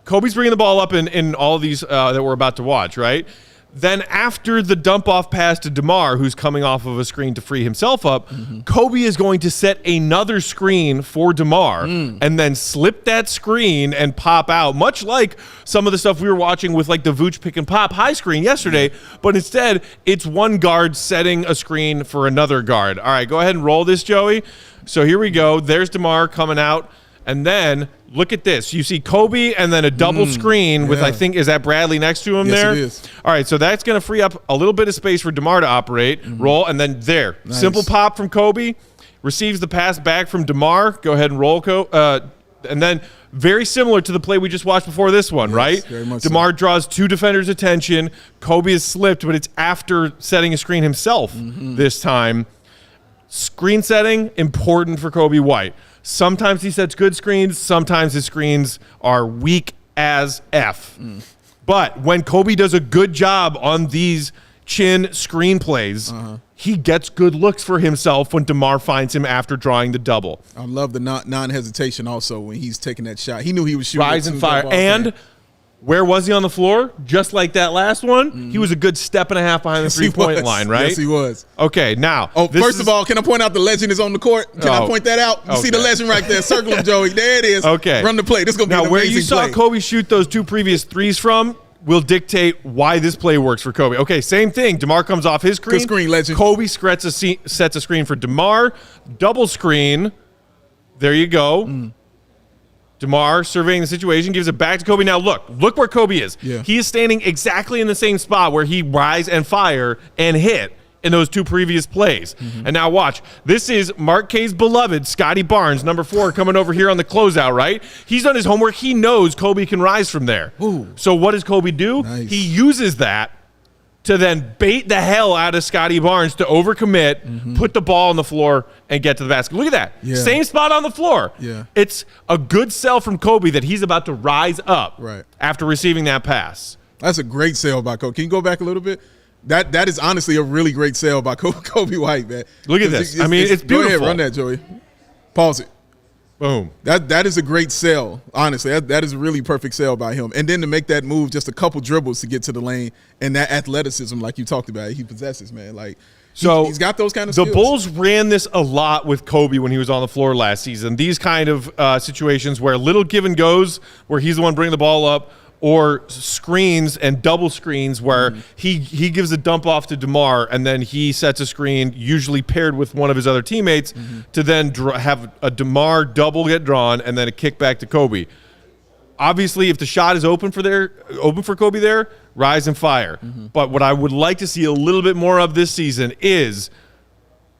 Kobe's bringing the ball up in all of these that we're about to watch, right? Then after the dump-off pass to DeMar, who's coming off of a screen to free himself up, Coby is going to set another screen for DeMar and then slip that screen and pop out, much like some of the stuff we were watching with like the Vooch pick and pop high screen yesterday, but instead it's one guard setting a screen for another guard. All right, go ahead and roll this, Joey. So here we go. There's DeMar coming out, and then look at this. You see Coby and then a double screen with, I think, is that Bradley next to him there? Yes, it is. All right, so that's going to free up a little bit of space for DeMar to operate, roll, and then there. Nice. Simple pop from Coby, receives the pass back from DeMar. Go ahead and roll, and then very similar to the play we just watched before this one, right? Very much DeMar so. draws two defenders' attention. Coby is slipped, but it's after setting a screen himself this time. Screen setting, important for Coby White. Sometimes he sets good screens. Sometimes his screens are weak as F. But when Coby does a good job on these chin screenplays, he gets good looks for himself when DeMar finds him after drawing the double. I love the non-hesitation also when he's taking that shot. He knew he was shooting. Rise and fire. And where was he on the floor? Just like that last one, he was a good step and a half behind the three-point line, right? Yes, he was. Okay, now. First of all, can I point out the legend is on the court? Can I point that out? You see the legend right there. Circle him, Joey. There it is. Okay. Run the play. This is going to be now, an where amazing you saw play. Coby shoot those two previous threes from will dictate why this play works for Coby. Okay, same thing. DeMar comes off his screen. Good screen, legend. Coby sets a screen for DeMar. Double screen. There you go. DeMar surveying the situation, gives it back to Coby. Now look where Coby is. Yeah. He is standing exactly in the same spot where he rise and fire and hit in those two previous plays. And now watch. This is Mark K's beloved Scotty Barnes, number 4, coming over here on the closeout, right? He's done his homework. He knows Coby can rise from there. So what does Coby do? Nice. He uses that to then bait the hell out of Scotty Barnes to overcommit, put the ball on the floor, and get to the basket. Look at that. Yeah. Same spot on the floor. Yeah. It's a good sell from Coby that he's about to rise up after receiving that pass. That's a great sell by Coby. Can you go back a little bit? That is honestly a really great sell by Coby White, man. Look at this. I mean, it's beautiful. Go ahead, run that, Joey. Pause it. Boom. That is a great sell, honestly. That is a really perfect sell by him. And then to make that move, just a couple dribbles to get to the lane, and that athleticism, like you talked about, he possesses, man. Like, so he's got those kind of skills. The Bulls ran this a lot with Coby when he was on the floor last season. These kind of situations where little give and goes, where he's the one bringing the ball up, or screens and double screens where he gives a dump off to DeMar and then he sets a screen, usually paired with one of his other teammates, to then have a DeMar double get drawn and then a kick back to Coby. Obviously, if the shot is open for Coby there, rise and fire. But what I would like to see a little bit more of this season is,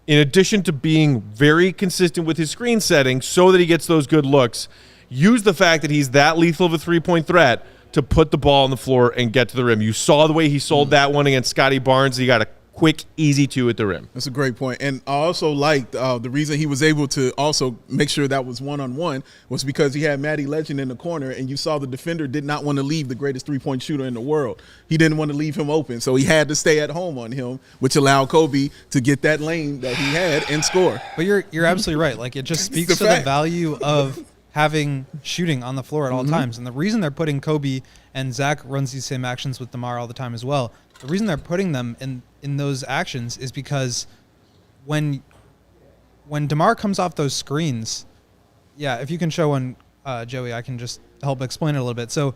in addition to being very consistent with his screen setting so that he gets those good looks, use the fact that he's that lethal of a three-point threat to put the ball on the floor and get to the rim. You saw the way he sold that one against Scotty Barnes. He got a quick, easy 2 at the rim. That's a great point. And I also liked the reason he was able to also make sure that was one-on-one was because he had Matty Legend in the corner, and you saw the defender did not want to leave the greatest three-point shooter in the world. He didn't want to leave him open, so he had to stay at home on him, which allowed Coby to get that lane that he had and score. But you're absolutely right. Like, it just speaks to the value of having shooting on the floor at all times. And the reason they're putting Coby, and Zach runs these same actions with DeMar all the time as well, the reason they're putting them in those actions is because when DeMar comes off those screens, if you can show one, Joey, I can just help explain it a little bit. So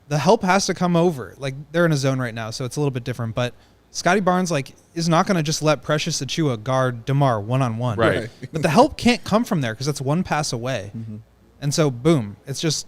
the help has to come over. Like, they're in a zone right now, so it's a little bit different. But Scotty Barnes, is not going to just let Precious Achiuwa guard DeMar one-on-one. Right. But the help can't come from there because that's one pass away. And so, boom, it's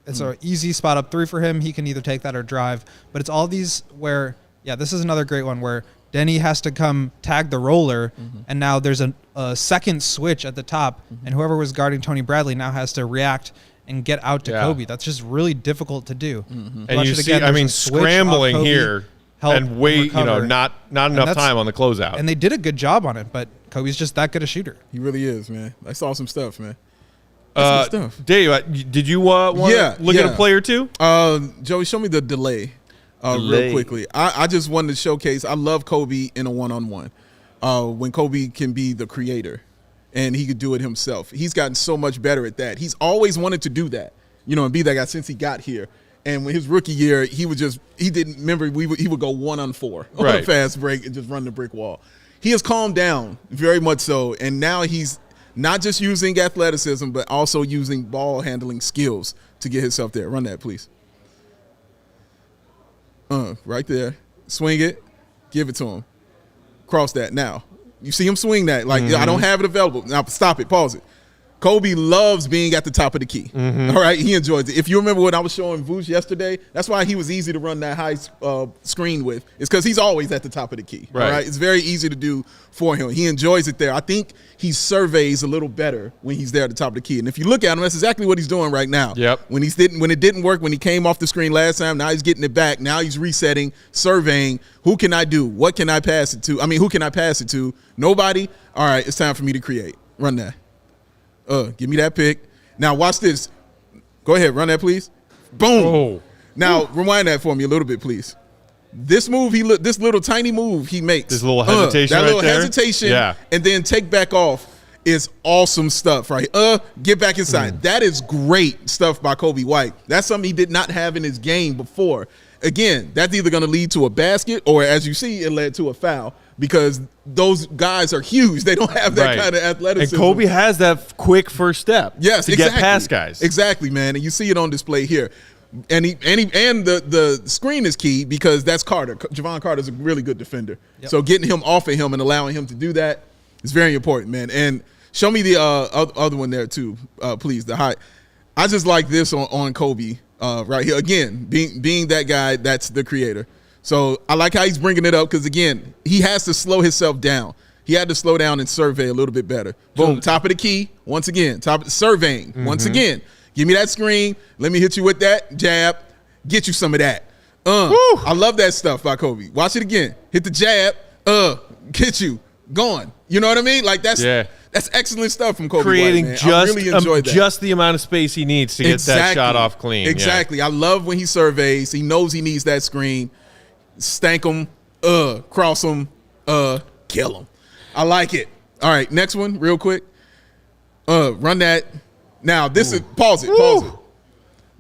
an easy spot up 3 for him. He can either take that or drive. But it's all these where, this is another great one where Denny has to come tag the roller, and now there's a second switch at the top, and whoever was guarding Tony Bradley now has to react and get out to Coby. That's just really difficult to do. And you see, scrambling here and wait, not enough time on the closeout. And they did a good job on it, but Coby's just that good a shooter. He really is, man. I saw some stuff, man. That's good stuff. Dave, did you want to look at a play or two? Joey, show me the delay. Real quickly. I just wanted to showcase, I love Coby in a one-on-one. When Coby can be the creator and he could do it himself. He's gotten so much better at that. He's always wanted to do that, and be that guy since he got here. And when his rookie year, he didn't remember he would go 1 on 4 on a fast break and just run the brick wall. He has calmed down very much so, and now he's not just using athleticism, but also using ball handling skills to get himself there. Run that, please. Right there. Swing it. Give it to him. Cross that now. You see him swing that. Like, I don't have it available. Now, stop it. Pause it. Coby loves being at the top of the key. All right, he enjoys it. If you remember what I was showing Vooch yesterday, that's why he was easy to run that high screen with. It's because he's always at the top of the key. Right. All right, it's very easy to do for him. He enjoys it there. I think he surveys a little better when he's there at the top of the key. And if you look at him, that's exactly what he's doing right now. Yep. When it didn't work, when he came off the screen last time, now he's getting it back. Now he's resetting, surveying. Who can I do? What can I pass it to? Who can I pass it to? Nobody? All right, it's time for me to create. Run that. Give me that pick. Now watch this. Go ahead, run that, please. Boom. Oh. Now rewind that for me a little bit, please. This move, this little tiny move he makes. This little hesitation, that right little there? hesitation, Yeah. and then take back off is awesome stuff, right? Get back inside. That is great stuff by Coby White. That's something he did not have in his game before. Again, that's either going to lead to a basket or, as you see, it led to a foul. Because those guys are huge. They don't have that kind of athleticism. And Coby has that quick first step to get past guys. Exactly, man. And you see it on display here. And the screen is key because that's Carter. Javon Carter's a really good defender. Yep. So getting him off of him and allowing him to do that is very important, man. And show me the other one there too, please. The high. I just like this on Coby right here. Again, being that guy, that's the creator. So I like how he's bringing it up because, again, he has to slow himself down. He had to slow down and survey a little bit better. Boom, top of the key, once again. Surveying, once again. Give me that screen. Let me hit you with that jab. Get you some of that. I love that stuff by Coby. Watch it again. Hit the jab. Get you. Gone. You know what I mean? Like, that's excellent stuff from Coby Creating White, man. I really enjoyed that. Just the amount of space he needs to get that shot off clean. Exactly. I love when he surveys. He knows he needs that screen. Stank him, cross him, kill him. I like it. All right, next one, real quick. Run that. Now, this is pause it.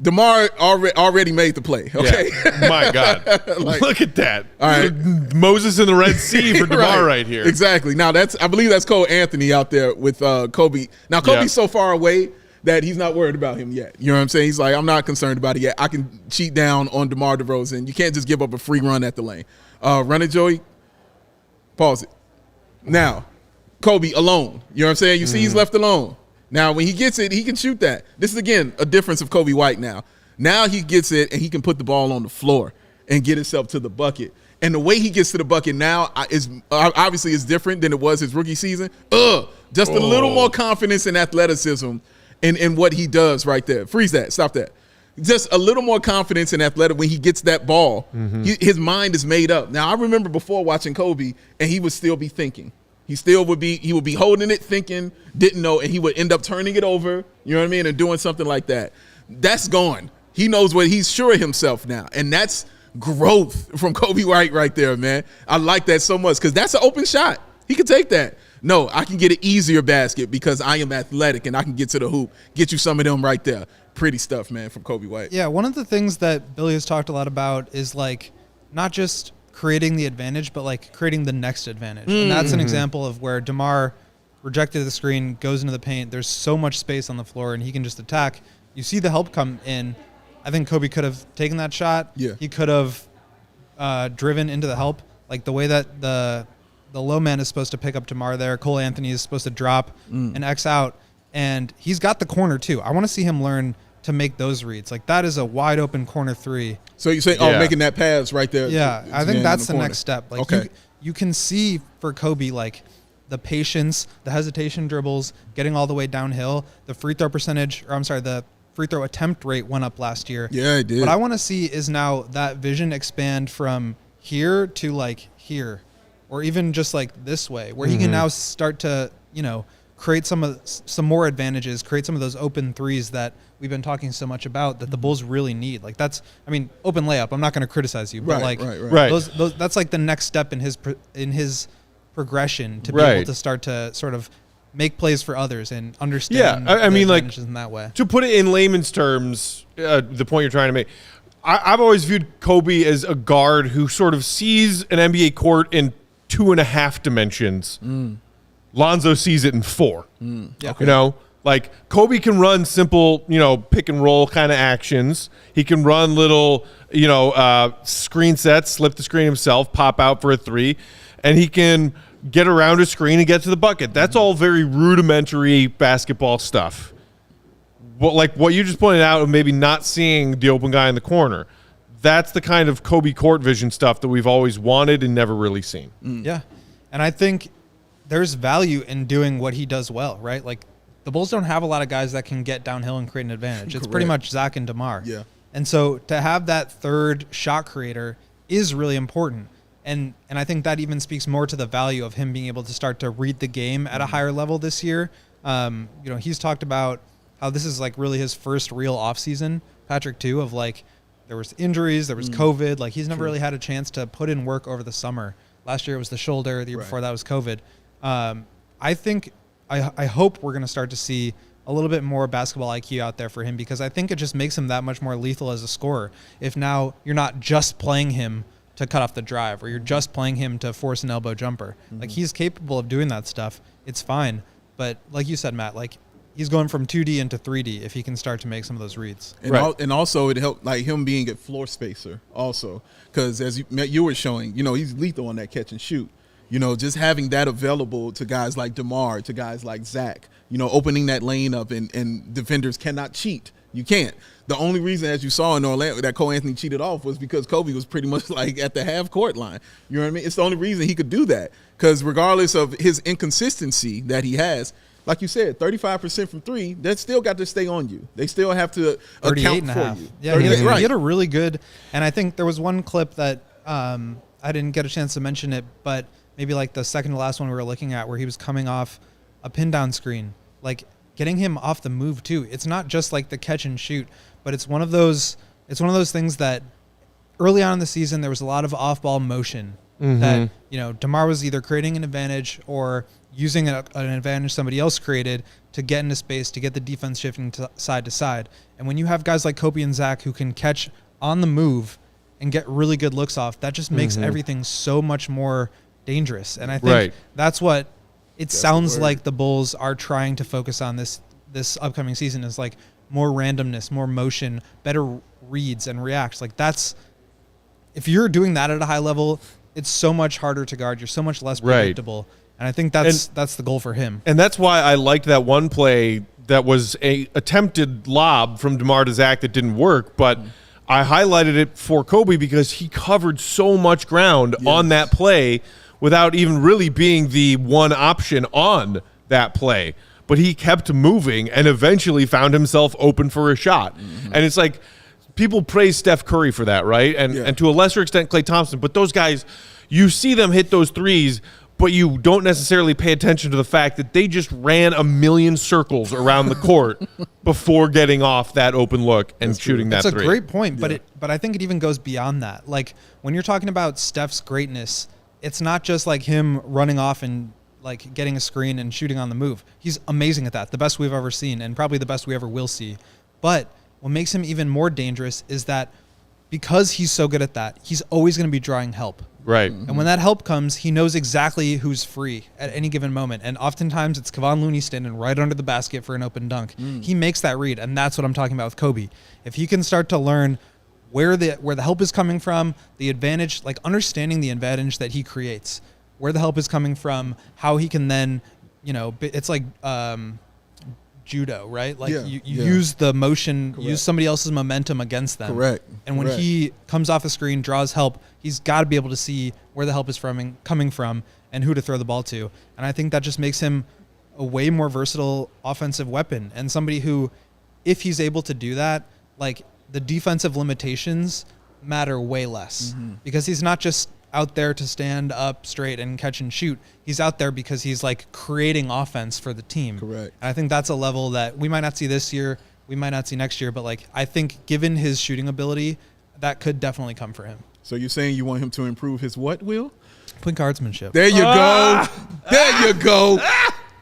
DeMar already made the play. Okay. Yeah. My God. Look at that. All right. Moses in the Red Sea for DeMar right here. Exactly. Now, I believe that's Cole Anthony out there with Coby. Now, Kobe's so far away that he's not worried about him yet. You know what I'm saying? He's like, I'm not concerned about it yet. I can cheat down on DeMar DeRozan. You can't just give up a free run at the lane. Run it, Joey. Pause it. Now, Coby alone. You know what I'm saying? You see he's left alone. Now, when he gets it, he can shoot that. This is, again, a difference of Coby White now. Now he gets it, and he can put the ball on the floor and get himself to the bucket. And the way he gets to the bucket now is obviously is different than it was his rookie season. Just a little more confidence and athleticism in what he does right there. Freeze that. Stop that. Just a little more confidence and athletic when he gets that ball. His mind is made up. Now, I remember before watching Coby, and he would still be thinking. He would be holding it, thinking, didn't know, and he would end up turning it over, you know what I mean, and doing something like that. That's gone. He knows what he's sure of himself now, and that's growth from Coby White right there, man. I like that so much because that's an open shot. He can take that. No, I can get an easier basket because I am athletic and I can get to the hoop, get you some of them right there. Pretty stuff, man, from Coby White. Yeah, one of the things that Billy has talked a lot about is, like, not just creating the advantage, but, like, creating the next advantage. And that's an example of where DeMar rejected the screen, goes into the paint. There's so much space on the floor, and he can just attack. You see the help come in. I think Coby could have taken that shot. Yeah. He could have driven into the help. Like, the way that the low man is supposed to pick up DeMar there. Cole Anthony is supposed to drop and X out. And he's got the corner, too. I want to see him learn to make those reads. Like, that is a wide open corner three. So you say, making that pass right there. Yeah, I think that's the next step. Like, okay. You can see for Coby, like, the patience, the hesitation dribbles, getting all the way downhill. The free throw percentage, or I'm sorry, the free throw attempt rate went up last year. Yeah, it did. What I want to see is now that vision expand from here to, like, here, or even just, like, this way, where he can now start to, create some more advantages, create some of those open threes that we've been talking so much about that the Bulls really need. Like, that's, open layup. I'm not going to criticize you, but right. Those that's like the next step in his progression to be able to start to sort of make plays for others and understand. Yeah, I mean, like, in that way. To put it in layman's terms, the point you're trying to make, I've always viewed Coby as a guard who sort of sees an NBA court in 2.5 dimensions. Lonzo sees it in 4. Yeah. You know, like Coby can run simple, pick and roll kind of actions. He can run little, screen sets, slip the screen himself, pop out for a 3, and he can get around a screen and get to the bucket. That's all very rudimentary basketball stuff. But like what you just pointed out of maybe not seeing the open guy in the corner, that's the kind of Coby court vision stuff that we've always wanted and never really seen. Yeah. And I think there's value in doing what he does well, right? Like the Bulls don't have a lot of guys that can get downhill and create an advantage. It's pretty much Zach and DeMar. Yeah. And so to have that third shot creator is really important. And I think that even speaks more to the value of him being able to start to read the game at a higher level this year. He's talked about how this is like really his first real offseason, Patrick too, of like there was injuries, there was COVID. Like he's never really had a chance to put in work over the summer. Last year it was the shoulder. The year before that was COVID. I hope we're going to start to see a little bit more basketball IQ out there for him, because I think it just makes him that much more lethal as a scorer. If now you're not just playing him to cut off the drive, or you're just playing him to force an elbow jumper. Like he's capable of doing that stuff. It's fine. But like you said, Matt, like he's going from 2D into 3D if he can start to make some of those reads. And, and also it helped like him being a floor spacer also, because as you were showing, he's lethal on that catch and shoot. Just having that available to guys like DeMar, to guys like Zach, opening that lane up, and defenders cannot cheat. You can't. The only reason, as you saw in Orlando, that Cole Anthony cheated off was because Coby was pretty much like at the half court line. You know what I mean? It's the only reason he could do that, because regardless of his inconsistency that he has, like you said, 35% from 3, that still got to stay on you. They still have to account for you. Yeah, he had a really good, and I think there was one clip that I didn't get a chance to mention it, but maybe like the second to last one we were looking at, where he was coming off a pin down screen, like getting him off the move too. It's not just like the catch and shoot, but it's one of those things that early on in the season there was a lot of off ball motion that DeMar was either creating an advantage or using an advantage somebody else created to get into space, to get the defense shifting side to side. And when you have guys like Coby and Zach who can catch on the move and get really good looks off, that just makes everything so much more dangerous. And I think that's what it sounds like the Bulls are trying to focus on this upcoming season, is like more randomness, more motion, better reads and reacts. Like that's, if you're doing that at a high level, it's so much harder to guard. You're so much less predictable. And I think that's the goal for him. And that's why I liked that one play that was a attempted lob from DeMar to Zach that didn't work, but I highlighted it for Coby because he covered so much ground on that play without even really being the one option on that play. But he kept moving and eventually found himself open for a shot. And it's like, people praise Steph Curry for that, right? And to a lesser extent, Klay Thompson. But those guys, you see them hit those threes, but you don't necessarily pay attention to the fact that they just ran a million circles around the court before getting off that open look and shooting that three. That's a great point, but I think it even goes beyond that. Like when you're talking about Steph's greatness, it's not just like him running off and like getting a screen and shooting on the move. He's amazing at that, the best we've ever seen, and probably the best we ever will see. But what makes him even more dangerous is that because he's so good at that, he's always going to be drawing help. Right. And when that help comes, he knows exactly who's free at any given moment. And oftentimes it's Kevon Looney standing right under the basket for an open dunk. He makes that read, and that's what I'm talking about with Coby. If he can start to learn where the help is coming from, the advantage, like understanding the advantage that he creates, where the help is coming from, how he can then, it's like judo, right? Like you use the motion, use somebody else's momentum against them. Correct. And when he comes off the screen, draws help, he's got to be able to see where the help is coming from and who to throw the ball to. And I think that just makes him a way more versatile offensive weapon, and somebody who, if he's able to do that, like the defensive limitations matter way less, because he's not just out there to stand up straight and catch and shoot. He's out there because he's like creating offense for the team. Correct. And I think that's a level that we might not see this year, we might not see next year, but like I think given his shooting ability, that could definitely come for him. So you're saying you want him to improve his what, Will? Point guardsmanship. There you go. There you go.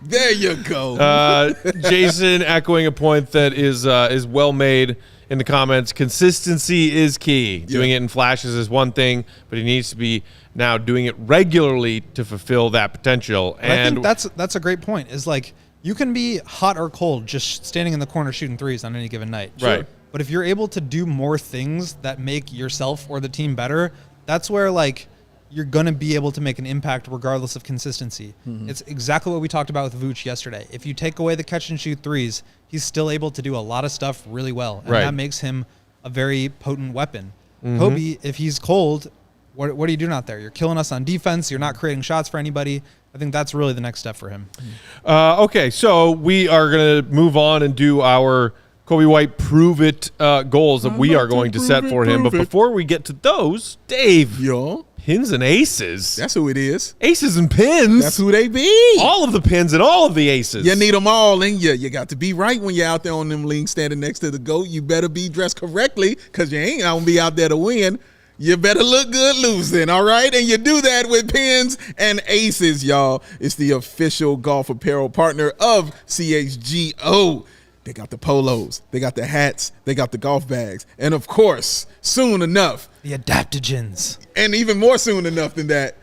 There you go. Jason echoing a point that is well made. in the comments. Consistency is key. Doing it in flashes is one thing, but he needs to be now doing it regularly to fulfill that potential. But I think that's a great point. Is like you can be hot or cold just standing in the corner shooting threes on any given night. Right. But if you're able to do more things that make yourself or the team better, that's where like you're going to be able to make an impact regardless of consistency. It's exactly what we talked about with Vooch yesterday. If you take away the catch and shoot threes, he's still able to do a lot of stuff really well. And that makes him a very potent weapon. Coby, if he's cold, what are you doing out there? You're killing us on defense. You're not creating shots for anybody. I think that's really the next step for him. Okay, so we are going to move on and do our Coby White prove it goals that we are going to set for him. But before we get to those, Dave, pins and aces. That's who it is. Aces and pins. That's who they be. All of the pins and all of the aces. You need them all in you. You got to be right when you're out there on them links standing next to the GOAT. You better be dressed correctly because you ain't going to be out there to win. You better look good losing, all right? And you do that with pins and aces, y'all. It's the official golf apparel partner of CHGO. They got the polos, they got the hats, they got the golf bags, and of course, soon enough, The adaptogens. and even more soon enough than that,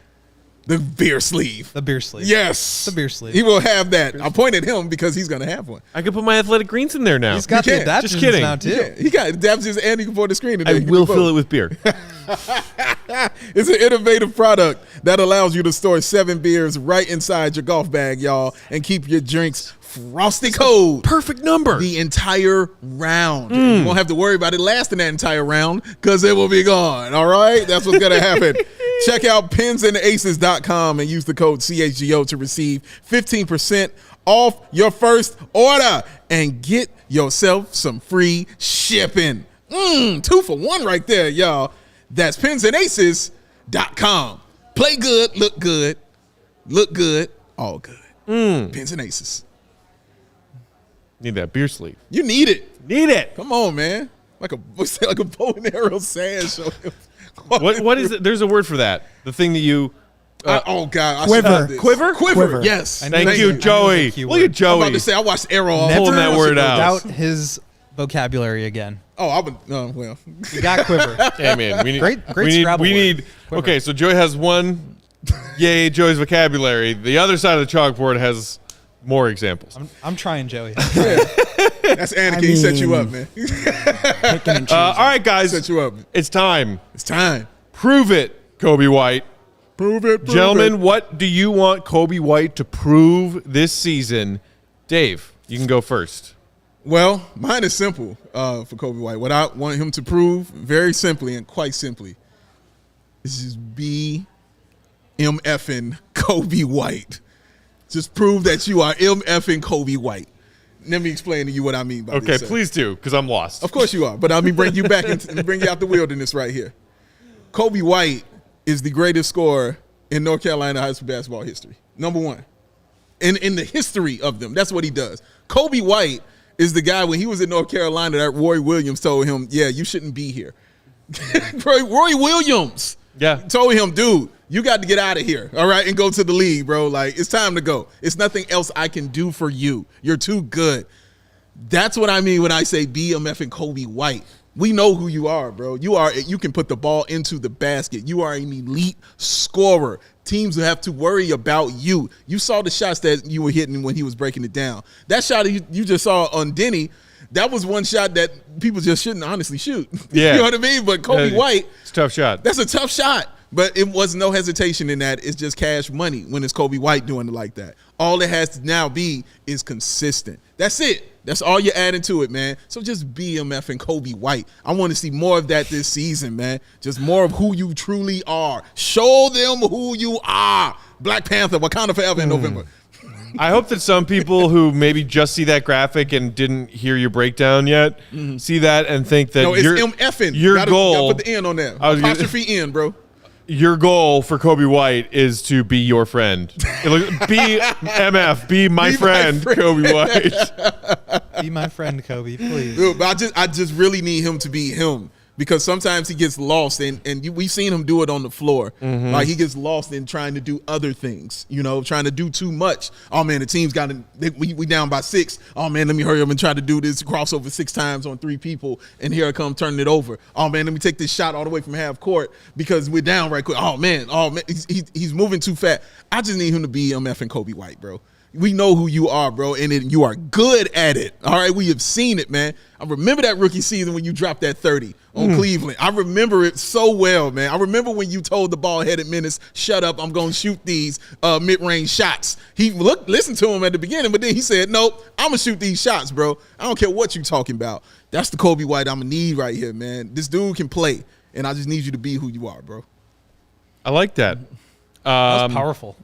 the beer sleeve. The beer sleeve. Yes. The beer sleeve. He will have that. I pointed him because he's going to have one. I could put my athletic greens in there now. He's got the You can't. adaptogens Just kidding. now, too. Yeah, he got adaptogens and he can pour the screen in there. I will fill it with beer. It's an innovative product that allows you to store 7 beers right inside your golf bag, y'all, and keep your drinks frosty cold. Perfect number. The entire round. You won't have to worry about it lasting that entire round because it will be gone. All right? That's what's going to happen. Check out pinsandaces.com and use the code CHGO to receive 15% off your first order and get yourself some free shipping. 2 for 1 right there, y'all. That's pinsandaces.com. Play good, look good, all good. Pins and Aces. Need that beer sleeve. You need it. Need it. Come on, man. Like a bow and arrow sand show. What is it? There's a word for that. The thing that you. Oh God! Quiver. Quiver? Yes. Thank you, Joey. Look at I'm Joey. about to say I watched Arrow. All Pulling the time. that word out. Without his vocabulary again. Oh, I would. Well. You got quiver. Hey, man. We need, Great we need, Scrabble we word. need Quiver. okay, so Joey has one. Yay, Joey's vocabulary. The other side of the chalkboard has more examples. I'm trying, Joey. That's Anakin. He set you up, man. He Picking and choosing. All right, guys. set you up. It's time. It's time. Prove it, Coby White. Prove it, Gentlemen, what do you want Coby White to prove this season? Dave, you can go first. Well, mine is simple for Coby White. What I want him to prove, very simply and quite simply, is just be MFing Coby White. Just prove that you are MFing Coby White. Let me explain to you what I mean by Okay, this. please do, because I'm lost. Of course you are, but let me bring you back and bring you out the wilderness right here. Coby White is the greatest scorer in North Carolina high school basketball history. Number 1. In the history of them. That's what he does. Coby White is the guy, when he was in North Carolina, that Roy Williams told him, yeah, you shouldn't be here. Roy Williams told him, dude, you got to get out of here, all right, and go to the league, bro. Like, it's time to go. It's nothing else I can do for you. You're too good. That's what I mean when I say be a meffing Coby White. We know who you are, bro. You can put the ball into the basket. You are an elite scorer. Teams have to worry about you. You saw the shots that you were hitting when he was breaking it down. That shot you just saw on Denny, that was one shot that people just shouldn't honestly shoot. Yeah. You know what I mean? But Coby White, it's a tough shot. that's a tough shot. But it was no hesitation in that. It's just cash money when it's Coby White doing it like that. All it has to now be is consistent. That's it. That's all you're adding to it, man. So just be MF and Coby White. I want to see more of that this season, man. Just more of who you truly are. Show them who you are. Black Panther, Wakanda Forever in November. I hope that some people who maybe just see that graphic and didn't hear your breakdown yet see that and think that No, it's MFing. your goal. Gotta put the N on there. I was gonna- Apostrophe N, bro. Your goal for Coby White is to be your friend. Be MF. Be my friend, Coby White. Be my friend, Coby, please. Dude, but I just really need him to be him. because sometimes he gets lost, and we've seen him do it on the floor. Like he gets lost in trying to do other things, trying to do too much. Oh man, the team's got we down by 6. Oh man, let me hurry up and try to do this crossover 6 times on 3 people, and here I come turning it over. Oh man, let me take this shot all the way from half court because we're down right quick. Oh man, he's moving too fast. I just need him to be MF and Coby White, bro. We know who you are, bro, and you are good at it. All right, we have seen it, man. I remember that rookie season when you dropped that 30 on Cleveland. I remember it so well, man. I remember when you told the ball-headed menace, shut up, I'm going to shoot these mid-range shots. He listened to him at the beginning, but then he said, nope, I'm going to shoot these shots, bro. I don't care what you're talking about. That's the Coby White I'm going to need right here, man. This dude can play, and I just need you to be who you are, bro. I like that. That was powerful.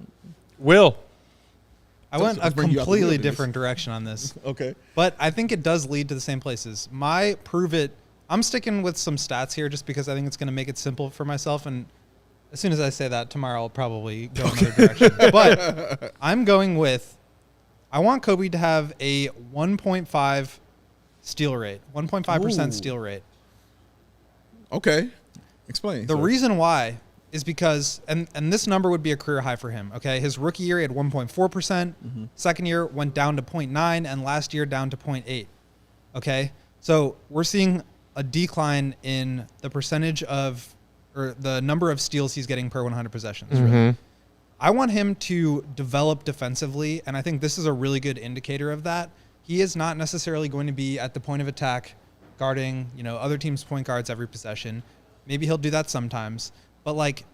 Will. I went a completely different direction on this. Okay. But I think it does lead to the same places. My prove it, I'm sticking with some stats here just because I think it's going to make it simple for myself. And as soon as I say that, tomorrow I'll probably go another direction. But I'm going with, I want Coby to have a 1.5 steal rate, 1.5% steal rate. Okay. Explain. The reason why is because, and this number would be a career high for him, okay? His rookie year, he had 1.4%. Second year went down to 0.9, and last year down to 0.8, okay? So we're seeing a decline in the percentage of, or the number of steals he's getting per 100 possessions, really. I want him to develop defensively, and I think this is a really good indicator of that. He is not necessarily going to be at the point of attack guarding, other teams' point guards every possession. Maybe he'll do that sometimes. But,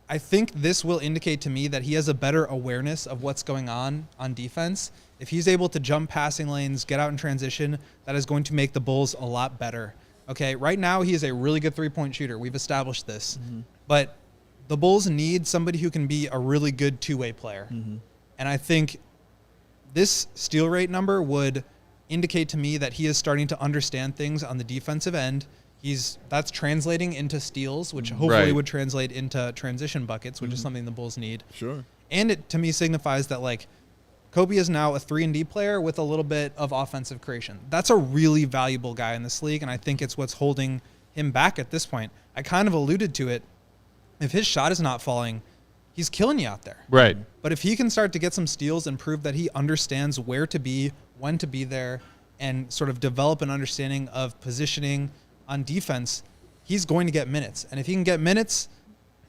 I think this will indicate to me that he has a better awareness of what's going on defense. If he's able to jump passing lanes, get out in transition, that is going to make the Bulls a lot better. Okay, right now he is a really good three-point shooter. We've established this. But the Bulls need somebody who can be a really good two-way player. And I think this steal rate number would indicate to me that he is starting to understand things on the defensive end. That's translating into steals, which hopefully would translate into transition buckets, which is something the Bulls need. Sure. And it, to me, signifies that, Coby is now a 3-and-D player with a little bit of offensive creation. That's a really valuable guy in this league, and I think it's what's holding him back at this point. I kind of alluded to it. If his shot is not falling, he's killing you out there. Right. But if he can start to get some steals and prove that he understands where to be, when to be there, and sort of develop an understanding of positioning on defense, he's going to get minutes. And if he can get minutes,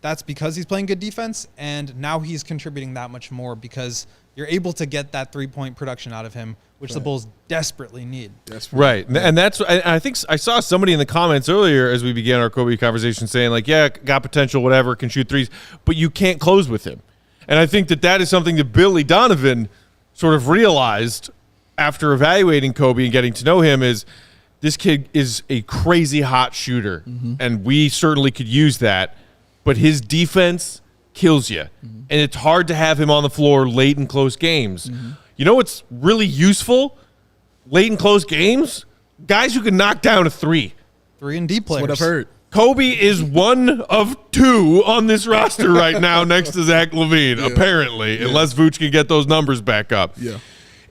that's because he's playing good defense, and now he's contributing that much more because you're able to get that three-point production out of him, which the Bulls desperately need. Right. And that's, I think I saw somebody in the comments earlier as we began our Coby conversation saying, got potential, whatever, can shoot threes, but you can't close with him. And I think that is something that Billy Donovan sort of realized after evaluating Coby and getting to know him is, this kid is a crazy hot shooter, and we certainly could use that, but his defense kills you, and it's hard to have him on the floor late in close games. You know what's really useful late in close games? Guys who can knock down a 3. 3-and-D players. That's what I've heard. Coby is one of 2 on this roster right now next to Zach LaVine, apparently, unless Vooch can get those numbers back up. Yeah.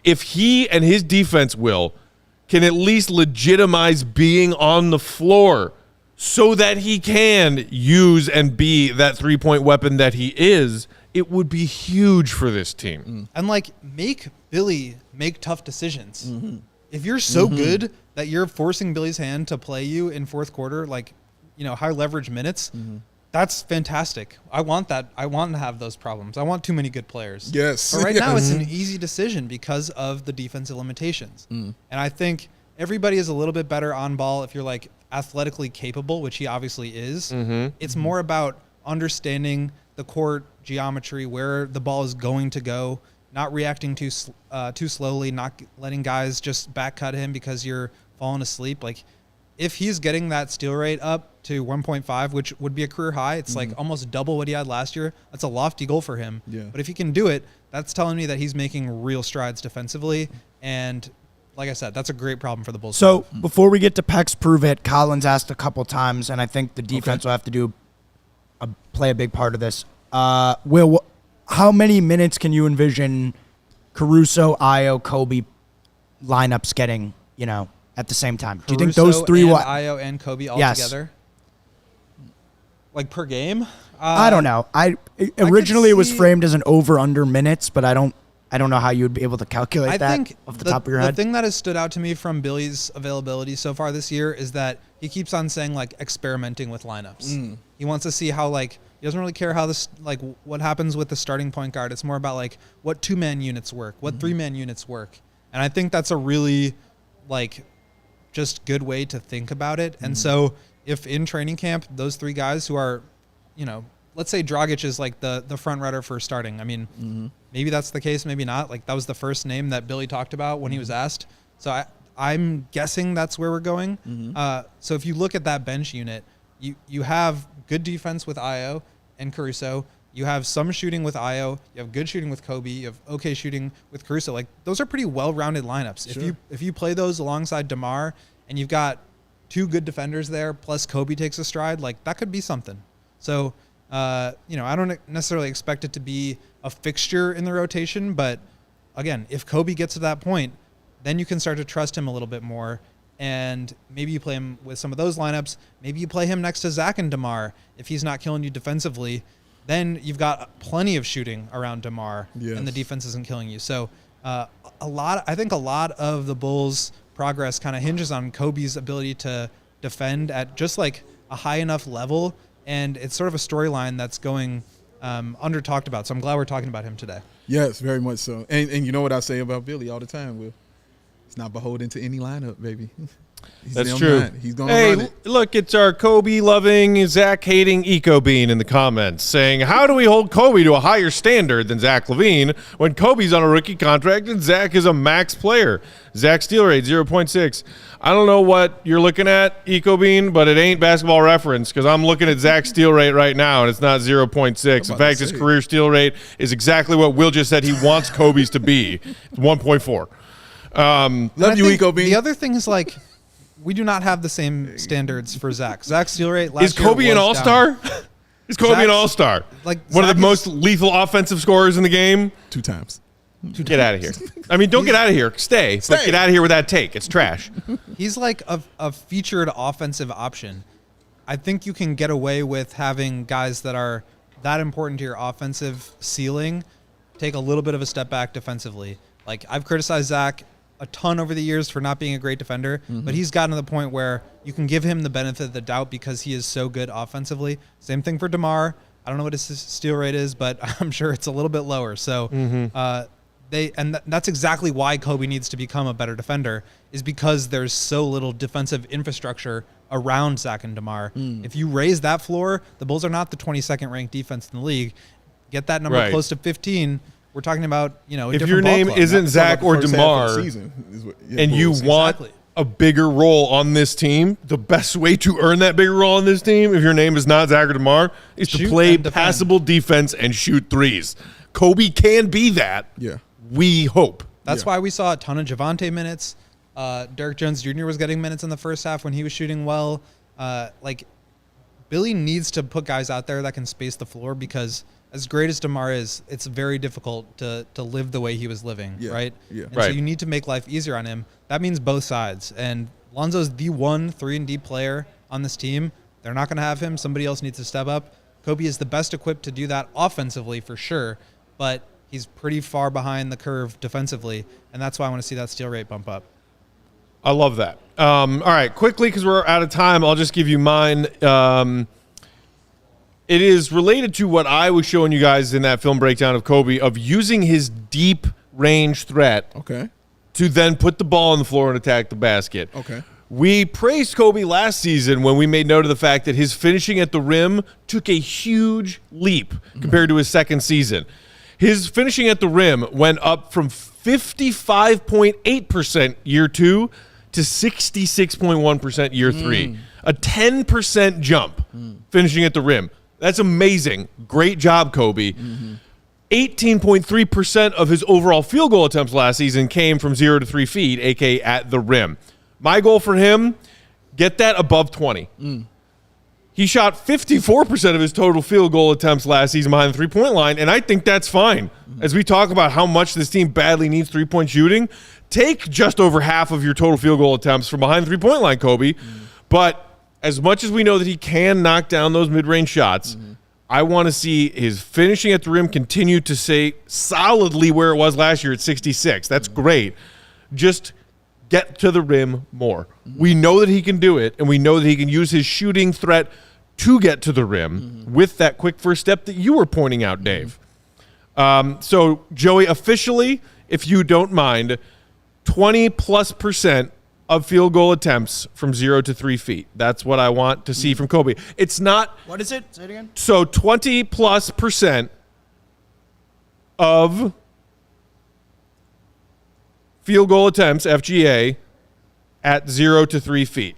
If he and his defense can at least legitimize being on the floor so that he can use and be that three-point weapon that he is, it would be huge for this team. And make Billy make tough decisions. If you're so good that you're forcing Billy's hand to play you in fourth quarter, high leverage minutes, that's fantastic. I want that. I want to have those problems. I want too many good players. Yes. But right now it's an easy decision because of the defensive limitations. And I think everybody is a little bit better on ball if you're athletically capable, which he obviously is. It's more about understanding the court geometry, where the ball is going to go, not reacting too slowly, not letting guys just back cut him because you're falling asleep. If he's getting that steal rate up to 1.5, which would be a career high, it's almost double what he had last year. That's a lofty goal for him. Yeah. But if he can do it, that's telling me that he's making real strides defensively. And like I said, that's a great problem for the Bulls. So before we get to Peck's Prove It, Collins asked a couple times, and I think the defense will have to play a big part of this. Will, how many minutes can you envision Caruso, Ayo, Coby lineups getting, at the same time? Do you think those Caruso three and will? Ayo and Coby all Yes. together? Like per game? I don't know. Originally it was see- framed as an over/under minutes, but I don't know how you would be able to calculate I that think off the top of your head. The thing that has stood out to me from Billy's availability so far this year is that he keeps on saying like experimenting with lineups. He wants to see how like he doesn't really care how this like what happens with the starting point guard. It's more about like what 2-man units work, what 3-man units work. And I think that's a really like just good way to think about it. And so if in training camp those 3 guys who are, you know, let's say Dragic is like the front runner for starting. I mean, maybe that's the case, maybe not. Like that was the first name that Billy talked about when he was asked. So I'm guessing that's where we're going. So if you look at that bench unit, you have good defense with Ayo and Caruso. You have some shooting with Ayo. You have good shooting with Coby. You have okay shooting with Caruso. Like those are pretty well-rounded lineups. Sure. If you play those alongside DeMar and you've got 2 good defenders there, plus Coby takes a stride, like that could be something. So, you know, I don't necessarily expect it to be a fixture in the rotation, but again, if Coby gets to that point, then you can start to trust him a little bit more. And maybe you play him with some of those lineups. Maybe you play him next to Zach and DeMar. If he's not killing you defensively, then you've got plenty of shooting around DeMar, and the defense isn't killing you. So I think a lot of the Bulls' progress kind of hinges on Coby's ability to defend at just like a high enough level. And it's sort of a storyline that's going under talked about. So I'm glad we're talking about him today. Yes, very much so. And you know what I say about Billy all the time, Will? He's not beholden to any lineup, baby. That's true. He's going to run Hey, it. look, it's our Kobe-loving, Zach-hating Eco-Bean in the comments saying, how do we hold Coby to a higher standard than Zach LaVine when Kobe's on a rookie contract and Zach is a max player? Zach steal rate, 0.6. I don't know what you're looking at, Eco-Bean, but it ain't Basketball Reference because I'm looking at Zach's steal rate right now, and it's not 0.6. In fact, his career steal rate is exactly what Will just said he wants Kobe's to be, 1.4. Love you, Eco-Bean. The other thing is like, we do not have the same standards for Zach. Zach's steal rate last Is year Kobe an was all-star? down. Is Kobe an Zach's- all-star? like, one of Zach the most lethal offensive scorers in the game? 2 times. Get out of here. I mean, don't get out of here. Stay. But Stay. get out of here with that take. It's trash. He's like a featured offensive option. I think you can get away with having guys that are that important to your offensive ceiling take a little bit of a step back defensively. Like, I've criticized Zach a ton over the years for not being a great defender, but he's gotten to the point where you can give him the benefit of the doubt because he is so good offensively. Same thing for DeMar. I don't know what his steal rate is, but I'm sure it's a little bit lower. So that's exactly why Coby needs to become a better defender, is because there's so little defensive infrastructure around Zach and DeMar. If you raise that floor, the Bulls are not the 22nd ranked defense in the league. Get that number Right. close to 15. We're talking about, a If different your ball name club. isn't Zach or First half of the DeMar season is what- and you Bulls. want Exactly. a bigger role on this team, the best way to earn that bigger role on this team, if your name is not Zach or DeMar, is to Shoot play and defend. passable defense and shoot threes. Kobe can be that. Yeah. We hope. That's why we saw a ton of Javante minutes. Derek Jones Jr. was getting minutes in the first half when he was shooting well. Billy needs to put guys out there that can space the floor, because as great as DeMar is, it's very difficult to live the way he was living, Yeah. right? Yeah. And Right. so you need to make life easier on him. That means both sides. And Lonzo's the one 3-and-D player on this team. They're not going to have him. Somebody else needs to step up. Coby is the best equipped to do that offensively for sure, but he's pretty far behind the curve defensively, and that's why I want to see that steal rate bump up. I love that. All right, quickly, because we're out of time, I'll just give you mine. It is related to what I was showing you guys in that film breakdown of Kobe, of using his deep range threat Okay. to then put the ball on the floor and attack the basket. Okay. We praised Kobe last season when we made note of the fact that his finishing at the rim took a huge leap compared to his second season. His finishing at the rim went up from 55.8% year 2 to 66.1% year 3. A 10% jump finishing at the rim. That's amazing. Great job, Kobe. 18.3% of his overall field goal attempts last season came from 0 to 3 feet, a.k.a. at the rim. My goal for him, get that above 20. He shot 54% of his total field goal attempts last season behind the three-point line, and I think that's fine. As we talk about how much this team badly needs three-point shooting, take just over half of your total field goal attempts from behind the three-point line, Coby. But as much as we know that he can knock down those mid-range shots, I want to see his finishing at the rim continue to stay solidly where it was last year at 66. That's great. Just get to the rim more. We know that he can do it, and we know that he can use his shooting threat to get to the rim with that quick first step that you were pointing out, Dave. So, Joey, officially, if you don't mind, 20+% of field goal attempts from 0 to 3 feet. That's what I want to see from Coby. It's not. What is it? Say it again. So 20+% of field goal attempts, FGA, at 0 to 3 feet.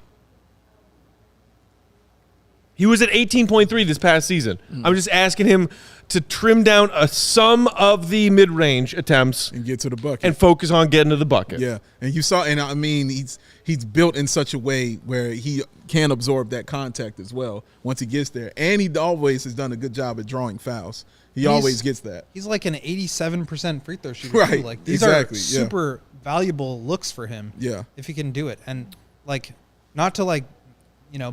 He was at 18.3 this past season. I'm just asking him to trim down some of the mid-range attempts and get to the bucket and focus on getting to the bucket. Yeah, and you saw, and I mean, he's built in such a way where he can absorb that contact as well once he gets there, and he always has done a good job at drawing fouls. He always gets that. He's like an 87% free throw shooter. Right, Too. Like these exactly, are super valuable looks for him. Yeah, if he can do it, and like not to like,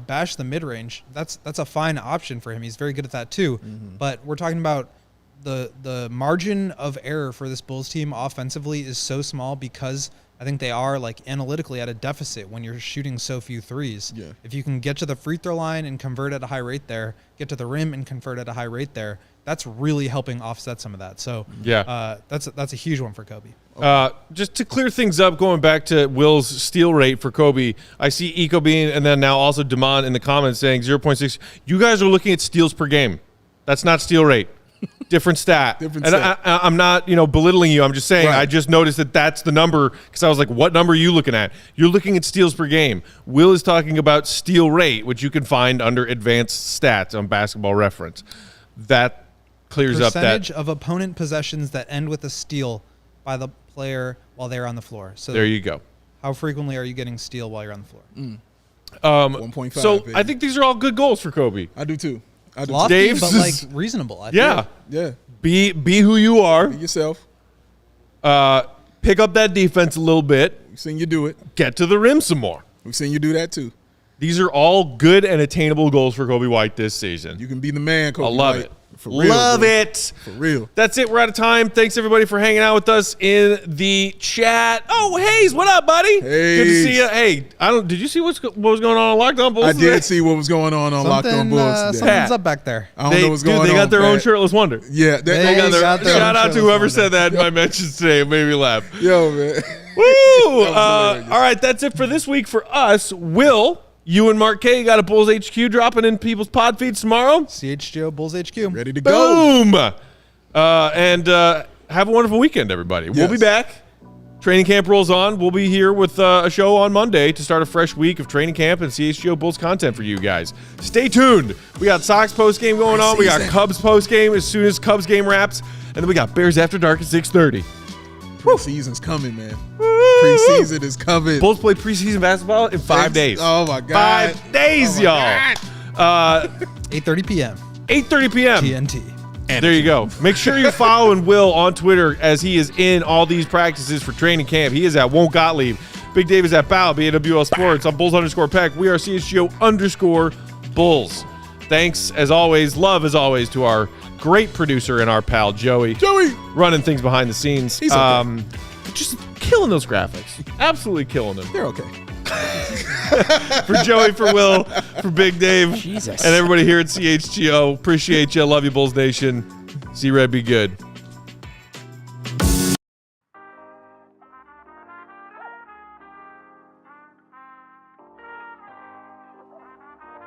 bash the mid range. That's a fine option for him. He's very good at that too. But we're talking about the margin of error for this Bulls team offensively is so small because I think they are like analytically at a deficit when you're shooting so few threes. Yeah. If you can get to the free throw line and convert at a high rate there, get to the rim and convert at a high rate there, that's really helping offset some of that. So that's a huge one for Coby. Just to clear things up, going back to Will's steal rate for Coby, I see EcoBean and then now also Damon in the comments saying 0.6. You guys are looking at steals per game. That's not steal rate. Different stat. I'm not, belittling you. I'm just saying I just noticed that that's the number because I was like, what number are you looking at? You're looking at steals per game. Will is talking about steal rate, which you can find under advanced stats on Basketball Reference. That clears up that percentage of opponent possessions that end with a steal by the player while they're on the floor. So there you go. How frequently are you getting steal while you're on the floor? 1.5. So baby. I think these are all good goals for Coby. I do too. Lofty, Dave's but like reasonable. I feel. Yeah. Be who you are. Be yourself. Pick up that defense a little bit. We've seen you do it. Get to the rim some more. We've seen you do that too. These are all good and attainable goals for Coby White this season. You can be the man, Coby I love White. it. For real, love bro. it. For real. That's it. We're out of time. Thanks, everybody, for hanging out with us in the chat. Oh, Hayes, what up, buddy? Good to see you. Hey, did you see what was going on Locked On Bulls I today? did see what was going on Locked On Bulls today. Something's up back there. I don't know what's going on. They got their own Pat. shirtless wonder. Yeah. They got their Shout own out to whoever said that in my mentions today. It made me laugh. Yo, man. Woo! All right, that's it for this week for us. Will, you and Mark K got a Bulls HQ dropping in people's pod feeds tomorrow. CHGO Bulls HQ. Ready to go. Boom! And have a wonderful weekend, everybody. We'll be back. Training camp rolls on. We'll be here with a show on Monday to start a fresh week of training camp and CHGO Bulls content for you guys. Stay tuned. We got Sox post game going on. We got Cubs post game as soon as Cubs game wraps, and then we got Bears After Dark at 6:30. Preseason's coming, man. Preseason is coming. Bulls play preseason basketball in 5 days. Oh, my God. 5 days, y'all. 8:30 p.m. 8:30 p.m. TNT. There you go. Make sure you're following Will on Twitter as he is in all these practices for training camp. He is at Won't Gottlieb. Big Dave is at Bow, BAWL Sports. I'm Bulls_Peck. We are CHGO_Bulls. Thanks, as always, love as always, to our great producer and our pal, Joey. Running things behind the scenes. He's okay. Just killing those graphics. Absolutely killing them. They're okay. For Joey, for Will, for Big Dave, Jesus. and everybody here at CHGO. Appreciate you. Love you, Bulls Nation. See Red be good.